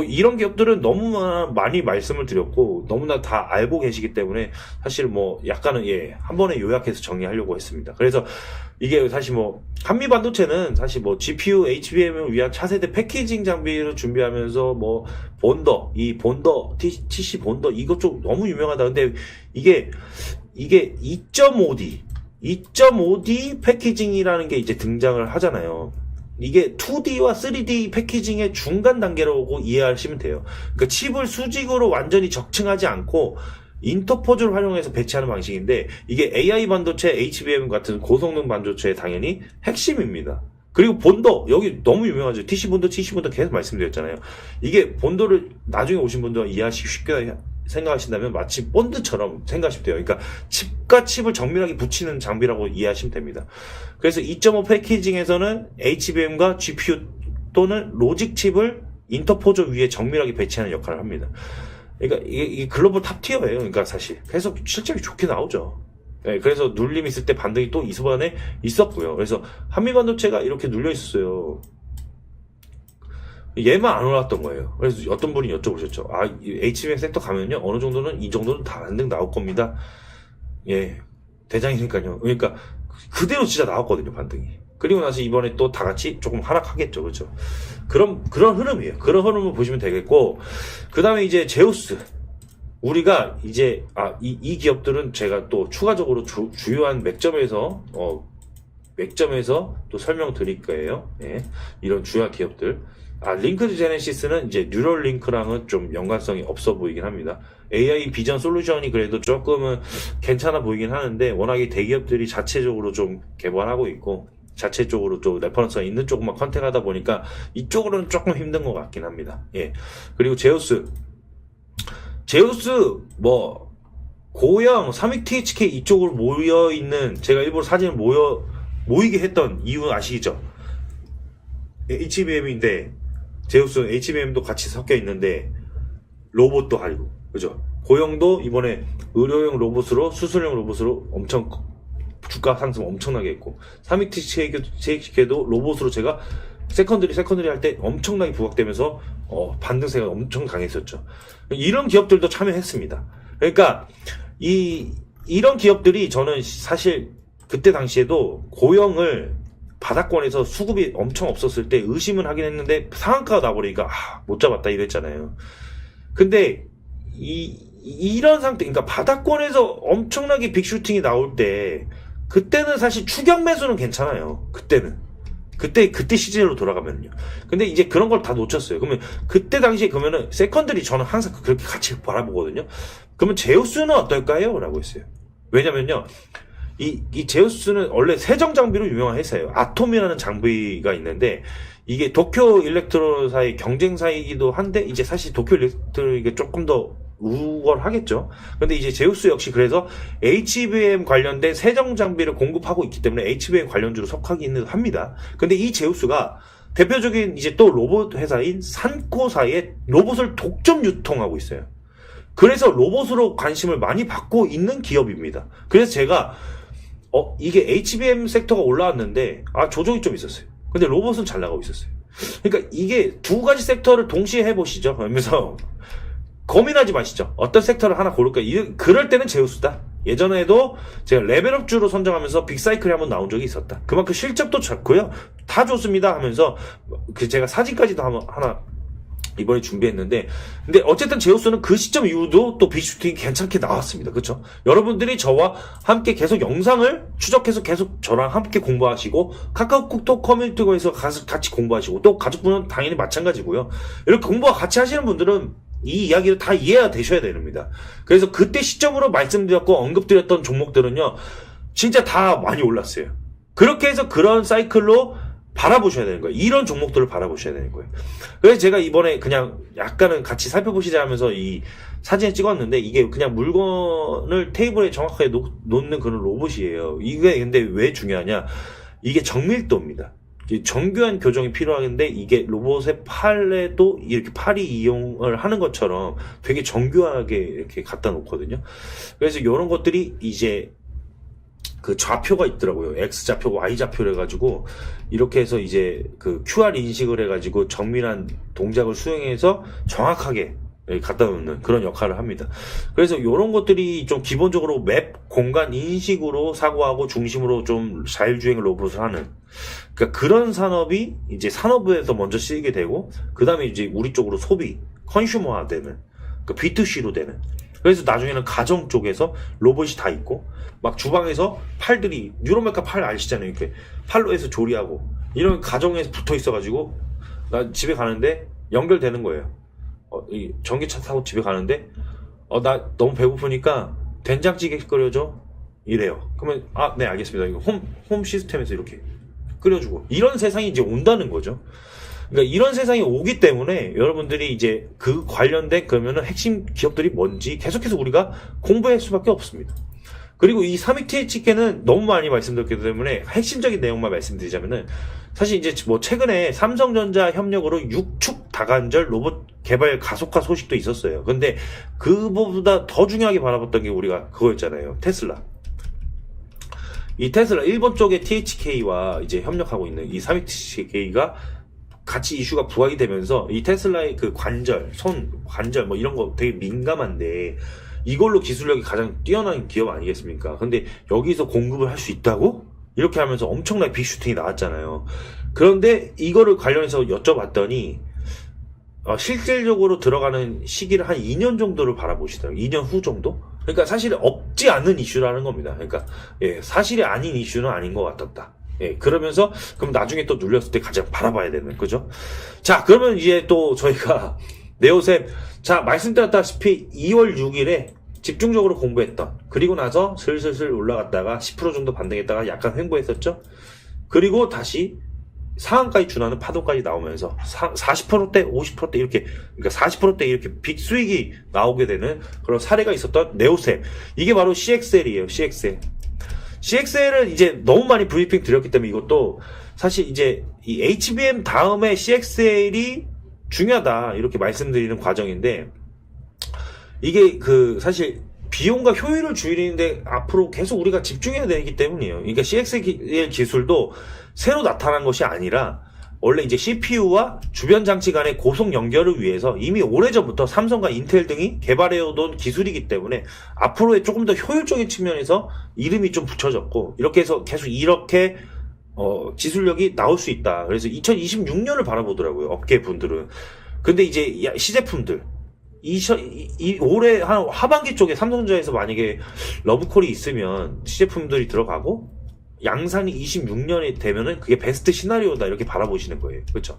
이런 기업들은 너무 많이 말씀을 드렸고 너무나 다 알고 계시기 때문에 사실 약간은 한 번에 요약해서 정리하려고 했습니다. 그래서 이게 사실 한미 반도체는 사실 GPU, HBM을 위한 차세대 패키징 장비를 준비하면서 TC 본더 이거 좀 너무 유명하다. 근데 이게 2.5D 패키징이라는 게 이제 등장을 하잖아요. 이게 2D와 3D 패키징의 중간 단계라고 이해하시면 돼요. 그러니까 칩을 수직으로 완전히 적층하지 않고 인터포즈를 활용해서 배치하는 방식인데, 이게 AI 반도체, HBM 같은 고성능 반도체의 당연히 핵심입니다. 그리고 본더, 여기 너무 유명하죠. TC 본더 계속 말씀드렸잖아요. 이게 본더를 나중에 오신 분들 이해하시기 쉽게 생각하신다면 마치 본드처럼 생각하시면 돼요. 그러니까 칩과 칩을 정밀하게 붙이는 장비라고 이해하시면 됩니다. 그래서 2.5 패키징에서는 HBM과 GPU 또는 로직 칩을 인터포저 위에 정밀하게 배치하는 역할을 합니다. 그러니까 이게 글로벌 탑티어예요. 그러니까 사실 그래서 실적이 좋게 나오죠. 네, 그래서 눌림 있을 때 반등이 또 이번에 있었고요. 그래서 한미 반도체가 이렇게 눌려 있었어요. 얘만 안 올랐던 거예요. 그래서 어떤 분이 여쭤보셨죠. HBM 섹터 가면요, 어느 정도는 이 정도는 다 반등 나올 겁니다. 예, 대장이니까요. 그러니까 그대로 진짜 나왔거든요, 반등이. 그리고 나서 이번에 또 다 같이 조금 하락하겠죠, 그렇죠? 그런 흐름이에요. 그런 흐름을 보시면 되겠고, 그 다음에 이제 제우스. 우리가 이제 이 기업들은 제가 또 추가적으로 주요한 맥점에서 또 설명드릴 거예요. 예, 이런 주요 기업들. 링크드 제네시스는 이제 뉴럴링크랑은 좀 연관성이 없어 보이긴 합니다. AI 비전 솔루션이 그래도 조금은 괜찮아 보이긴 하는데, 워낙에 대기업들이 자체적으로 좀 개발하고 있고 자체적으로 좀 레퍼런스가 있는 쪽만 컨택하다 보니까 이쪽으로는 조금 힘든 것 같긴 합니다. 예. 그리고 제우스 고영, 삼익 THK 이쪽으로 모여 있는, 제가 일부러 사진을 모이게 했던 이유는 아시죠? HBM인데 제우스 HBM도 같이 섞여 있는데 로봇도 하고, 그죠? 고영도 이번에 의료용 로봇으로, 수술용 로봇으로 엄청 주가 상승 엄청나게 했고, 삼익 THK도 로봇으로 제가 세컨드리 할 때 엄청나게 부각되면서 반등세가 엄청 강했었죠. 이런 기업들도 참여했습니다. 그러니까 이런 기업들이, 저는 사실 그때 당시에도 고영을 바닥권에서 수급이 엄청 없었을 때 의심은 하긴 했는데 상한가가 나버리니까 못 잡았다 이랬잖아요. 근데 이런 상태, 그러니까 바닥권에서 엄청나게 빅슈팅이 나올 때, 그때는 사실 추격 매수는 괜찮아요. 그때 시즌으로 돌아가면요. 근데 이제 그런 걸 다 놓쳤어요. 그러면 그때 당시에 그러면은 세컨들이, 저는 항상 그렇게 같이 바라보거든요. 그러면 제우스는 어떨까요? 라고 했어요. 왜냐면요, 이 제우스는 원래 세정 장비로 유명한 회사예요. 아톰이라는 장비가 있는데 이게 도쿄 일렉트로사의 경쟁사이기도 한데 이제 사실 도쿄 일렉트로닉이 조금 더 우월하겠죠. 근데 이제 제우스 역시 그래서 HBM 관련된 세정 장비를 공급하고 있기 때문에 HBM 관련주로 속하기는 합니다. 근데 이 제우스가 대표적인 이제 또 로봇 회사인 산코사의 로봇을 독점 유통하고 있어요. 그래서 로봇으로 관심을 많이 받고 있는 기업입니다. 그래서 제가 이게 HBM 섹터가 올라왔는데 조정이 좀 있었어요. 근데 로봇은 잘 나가고 있었어요. 그러니까 이게 두 가지 섹터를 동시에 해보시죠. 그러면서 고민하지 마시죠. 어떤 섹터를 하나 고를까? 그럴 때는 제우스다. 예전에도 제가 레벨업주로 선정하면서 빅사이클이 한번 나온 적이 있었다. 그만큼 실적도 좋고요. 다 좋습니다 하면서 제가 사진까지도 하나 이번에 준비했는데, 근데 어쨌든 제우스는 그 시점 이후도 또 빅슈팅이 괜찮게 나왔습니다. 그렇죠? 여러분들이 저와 함께 계속 영상을 추적해서 계속 저랑 함께 공부하시고 카카오톡 커뮤니티에서 같이 공부하시고 또 가족분은 당연히 마찬가지고요. 이렇게 공부와 같이 하시는 분들은 이 이야기를 다 이해가 되셔야 됩니다. 그래서 그때 시점으로 말씀드렸고 언급드렸던 종목들은요, 진짜 다 많이 올랐어요. 그렇게 해서 그런 사이클로 바라보셔야 되는 거예요. 이런 종목들을 바라보셔야 되는 거예요. 그래서 제가 이번에 그냥 약간은 같이 살펴보시자 하면서 이 사진을 찍었는데, 이게 그냥 물건을 테이블에 정확하게 놓는 그런 로봇이에요. 이게 근데 왜 중요하냐? 이게 정밀도입니다. 정교한 교정이 필요한데 이게 로봇의 팔에도 이렇게 팔이 이용을 하는 것처럼 되게 정교하게 이렇게 갖다 놓거든요. 그래서 이런 것들이 이제 그 좌표가 있더라고요. X좌표, Y좌표를 해가지고 이렇게 해서 이제 그 QR 인식을 해가지고 정밀한 동작을 수행해서 정확하게 갖다 놓는 그런 역할을 합니다. 그래서 이런 것들이 좀 기본적으로 맵 공간 인식으로 사고하고 중심으로 좀 자율주행 로봇을 하는, 그러니까 그런 산업이 이제 산업부에서 먼저 쓰이게 되고, 그 다음에 이제 우리 쪽으로 소비, 컨슈머화 되는, 그 B2C로 되는. 그래서 나중에는 가정 쪽에서 로봇이 다 있고, 막 주방에서 팔들이, 뉴로메카 팔 아시잖아요. 이렇게 팔로 해서 조리하고, 이런 가정에서 붙어 있어가지고, 나 집에 가는데 연결되는 거예요. 이 전기차 타고 집에 가는데, 나 너무 배고프니까 된장찌개 끓여줘. 이래요. 그러면, 네, 알겠습니다. 이거 홈 시스템에서 이렇게 끓여주고. 이런 세상이 이제 온다는 거죠. 그러니까 이런 세상이 오기 때문에 여러분들이 이제 그 관련된 그러면은 핵심 기업들이 뭔지 계속해서 우리가 공부할 수밖에 없습니다. 그리고 이 삼익THK는 너무 많이 말씀드렸기 때문에 핵심적인 내용만 말씀드리자면은, 사실 이제 뭐 최근에 삼성전자 협력으로 6축 다관절 로봇 개발 가속화 소식도 있었어요. 근데 그보다 더 중요하게 바라봤던 게 우리가 그거였잖아요. 테슬라. 이 테슬라 일본 쪽의 THK와 이제 협력하고 있는 이 삼익THK가 같이 이슈가 부각이 되면서 이 테슬라의 그 관절, 손 관절 뭐 이런 거 되게 민감한데 이걸로 기술력이 가장 뛰어난 기업 아니겠습니까? 근데 여기서 공급을 할 수 있다고? 이렇게 하면서 엄청나게 빅슈팅이 나왔잖아요. 그런데 이거를 관련해서 여쭤봤더니 실질적으로 들어가는 시기를 한 2년 정도를 바라보시더라고요. 2년 후 정도? 그러니까 사실 없지 않은 이슈라는 겁니다. 그러니까 사실이 아닌 이슈는 아닌 것 같았다. 그러면서 그럼 나중에 또 눌렸을 때 가장 바라봐야 되는, 그죠? 자, 그러면 이제 또 저희가 네오셈, 자, 말씀드렸다시피 2월 6일에 집중적으로 공부했던, 그리고 나서 슬슬슬 올라갔다가 10% 정도 반등했다가 약간 횡보했었죠. 그리고 다시 상한가에 준하는 파도까지 나오면서 40%대, 50%대 이렇게, 그러니까 40%대 이렇게 빅 수익이 나오게 되는 그런 사례가 있었던 네오셈. 이게 바로 CXL이에요. CXL. CXL을 이제 너무 많이 브리핑 드렸기 때문에 이것도 사실 이제 이 HBM 다음에 CXL이 중요하다 이렇게 말씀드리는 과정인데, 이게 사실 비용과 효율을 줄이는데 앞으로 계속 우리가 집중해야 되기 때문이에요. 그러니까 CXL 기술도 새로 나타난 것이 아니라 원래 이제 CPU와 주변 장치 간의 고속 연결을 위해서 이미 오래전부터 삼성과 인텔 등이 개발해오던 기술이기 때문에 앞으로의 조금 더 효율적인 측면에서 이름이 좀 붙여졌고, 이렇게 해서 계속 이렇게 기술력이 나올 수 있다. 그래서 2026년을 바라보더라고요, 업계 분들은. 근데 이제 시제품들 올해 한 하반기 쪽에 삼성전자에서 만약에 러브콜이 있으면 시제품들이 들어가고 양산이 26년이 되면은 그게 베스트 시나리오다 이렇게 바라보시는 거예요. 그렇죠?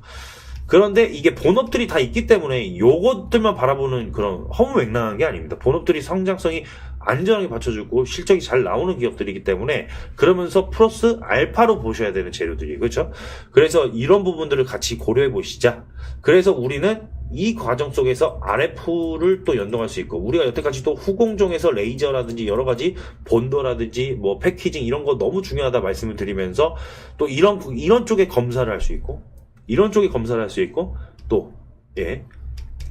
그런데 이게 본업들이 다 있기 때문에 요것들만 바라보는 그런 허무맹랑한 게 아닙니다. 본업들이 성장성이 안전하게 받쳐주고 실적이 잘 나오는 기업들이기 때문에 그러면서 플러스 알파로 보셔야 되는 재료들이 그렇죠? 그래서 이런 부분들을 같이 고려해 보시자. 그래서 우리는 이 과정 속에서 RF를 또 연동할 수 있고 우리가 여태까지 또 후공정에서 레이저라든지 여러 가지 본도라든지 뭐 패키징 이런 거 너무 중요하다 말씀을 드리면서 또 이런 쪽에 검사를 할 수 있고 이런 쪽에 검사를 할 수 있고 또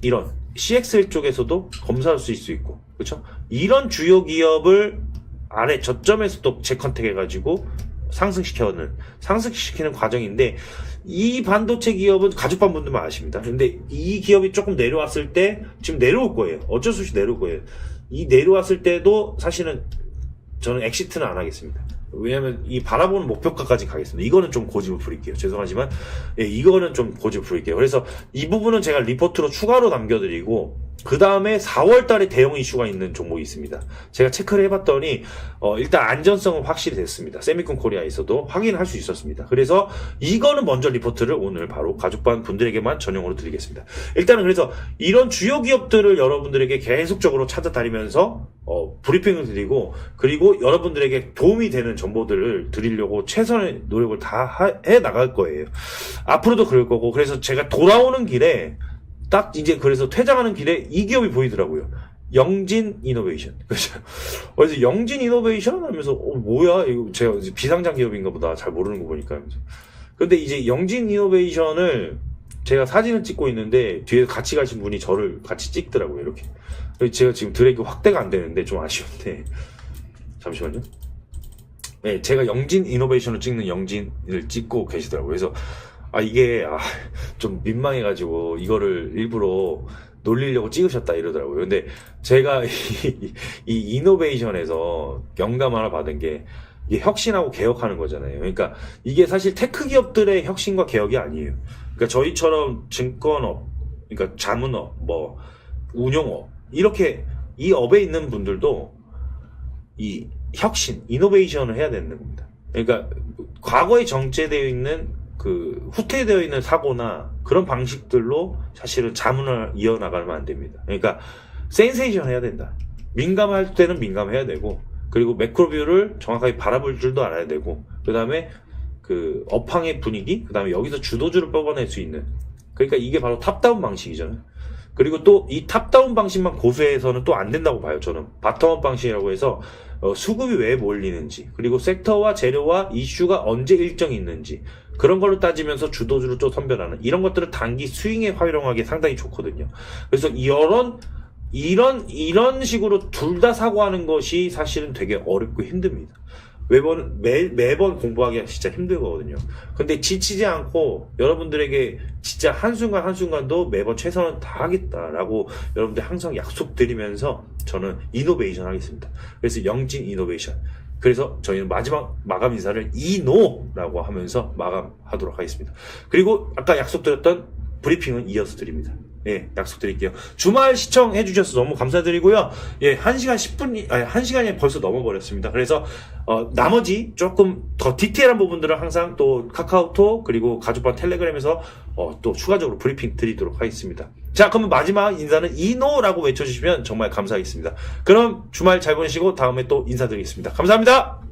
이런 CXL 쪽에서도 검사할 수 있고 그렇죠? 이런 주요 기업을 아래 저점에서 또 재컨택해가지고 상승시키는 과정인데 이 반도체 기업은 가죽반분들만 아십니다. 근데 이 기업이 조금 내려왔을 때 지금 내려올 거예요. 어쩔 수 없이 내려올 거예요. 이 내려왔을 때도 사실은 저는 엑시트는 안 하겠습니다. 왜냐면 이 바라보는 목표가까지 가겠습니다. 이거는 좀 고집을 부릴게요. 죄송하지만 이거는 좀 고집을 부릴게요. 그래서 이 부분은 제가 리포트로 추가로 남겨드리고 그 다음에 4월 달에 대형 이슈가 있는 종목이 있습니다. 제가 체크를 해봤더니 일단 안전성은 확실히 됐습니다. 세미콘 코리아에서도 확인할 수 있었습니다. 그래서 이거는 먼저 리포트를 오늘 바로 가죽반 분들에게만 전용으로 드리겠습니다. 일단은 그래서 이런 주요 기업들을 여러분들에게 계속적으로 찾아다니면서 브리핑을 드리고 그리고 여러분들에게 도움이 되는 정보들을 드리려고 최선의 노력을 다 해 나갈 거예요. 앞으로도 그럴 거고 그래서 제가 돌아오는 길에 딱 이제 그래서 퇴장하는 길에 이 기업이 보이더라고요. 영진 이노베이션. 그래서 영진 이노베이션 하면서 뭐야 이거 제가 비상장 기업인가 보다 잘 모르는 거 보니까 하면서. 근데 이제 영진 이노베이션을 제가 사진을 찍고 있는데 뒤에 같이 가신 분이 저를 같이 찍더라고요. 이렇게. 제가 지금 드래그 확대가 안 되는데 좀 아쉬운데 잠시만요. 네, 제가 영진 이노베이션을 찍는 영진을 찍고 계시더라고요. 그래서 이게 좀 민망해가지고 이거를 일부러 놀리려고 찍으셨다 이러더라고요. 근데 제가 이 이노베이션에서 영감 하나 받은 게 이게 혁신하고 개혁하는 거잖아요. 그러니까 이게 사실 테크 기업들의 혁신과 개혁이 아니에요. 그러니까 저희처럼 증권업, 그러니까 자문업, 뭐 운용업 이렇게 이 업에 있는 분들도 이 혁신, 이노베이션을 해야 되는 겁니다. 그러니까 과거에 정체되어 있는 후퇴되어 있는 사고나 그런 방식들로 사실은 자문을 이어나가면 안 됩니다. 그러니까 센세이션 해야 된다. 민감할 때는 민감해야 되고 그리고 매크로뷰를 정확하게 바라볼 줄도 알아야 되고 그 다음에 업황의 분위기 그 다음에 여기서 주도주를 뽑아낼 수 있는 그러니까 이게 바로 탑다운 방식이잖아요. 그리고 또 이 탑다운 방식만 고수해서는 또 안 된다고 봐요. 저는 바텀업 방식이라고 해서 수급이 왜 몰리는지 그리고 섹터와 재료와 이슈가 언제 일정이 있는지 그런 걸로 따지면서 주도주를 좀 선별하는 이런 것들은 단기 스윙에 활용하기 상당히 좋거든요. 그래서 이런 식으로 둘 다 사고하는 것이 사실은 되게 어렵고 힘듭니다. 매번 공부하기가 진짜 힘든 거거든요. 근데 지치지 않고 여러분들에게 진짜 한순간 한순간도 매번 최선을 다하겠다라고 여러분들 항상 약속드리면서 저는 이노베이션 하겠습니다. 그래서 영진 이노베이션. 그래서 저희는 마지막 마감 인사를 이노라고 하면서 마감하도록 하겠습니다. 그리고 아까 약속드렸던 브리핑은 이어서 드립니다. 약속드릴게요. 주말 시청해 주셔서 너무 감사드리고요. 1시간 10분, 1시간이 벌써 넘어버렸습니다. 그래서, 나머지 조금 더 디테일한 부분들은 항상 또 카카오톡, 그리고 가족반 텔레그램에서, 또 추가적으로 브리핑 드리도록 하겠습니다. 자, 그러면 마지막 인사는 이노라고 외쳐주시면 정말 감사하겠습니다. 그럼 주말 잘 보내시고 다음에 또 인사드리겠습니다. 감사합니다!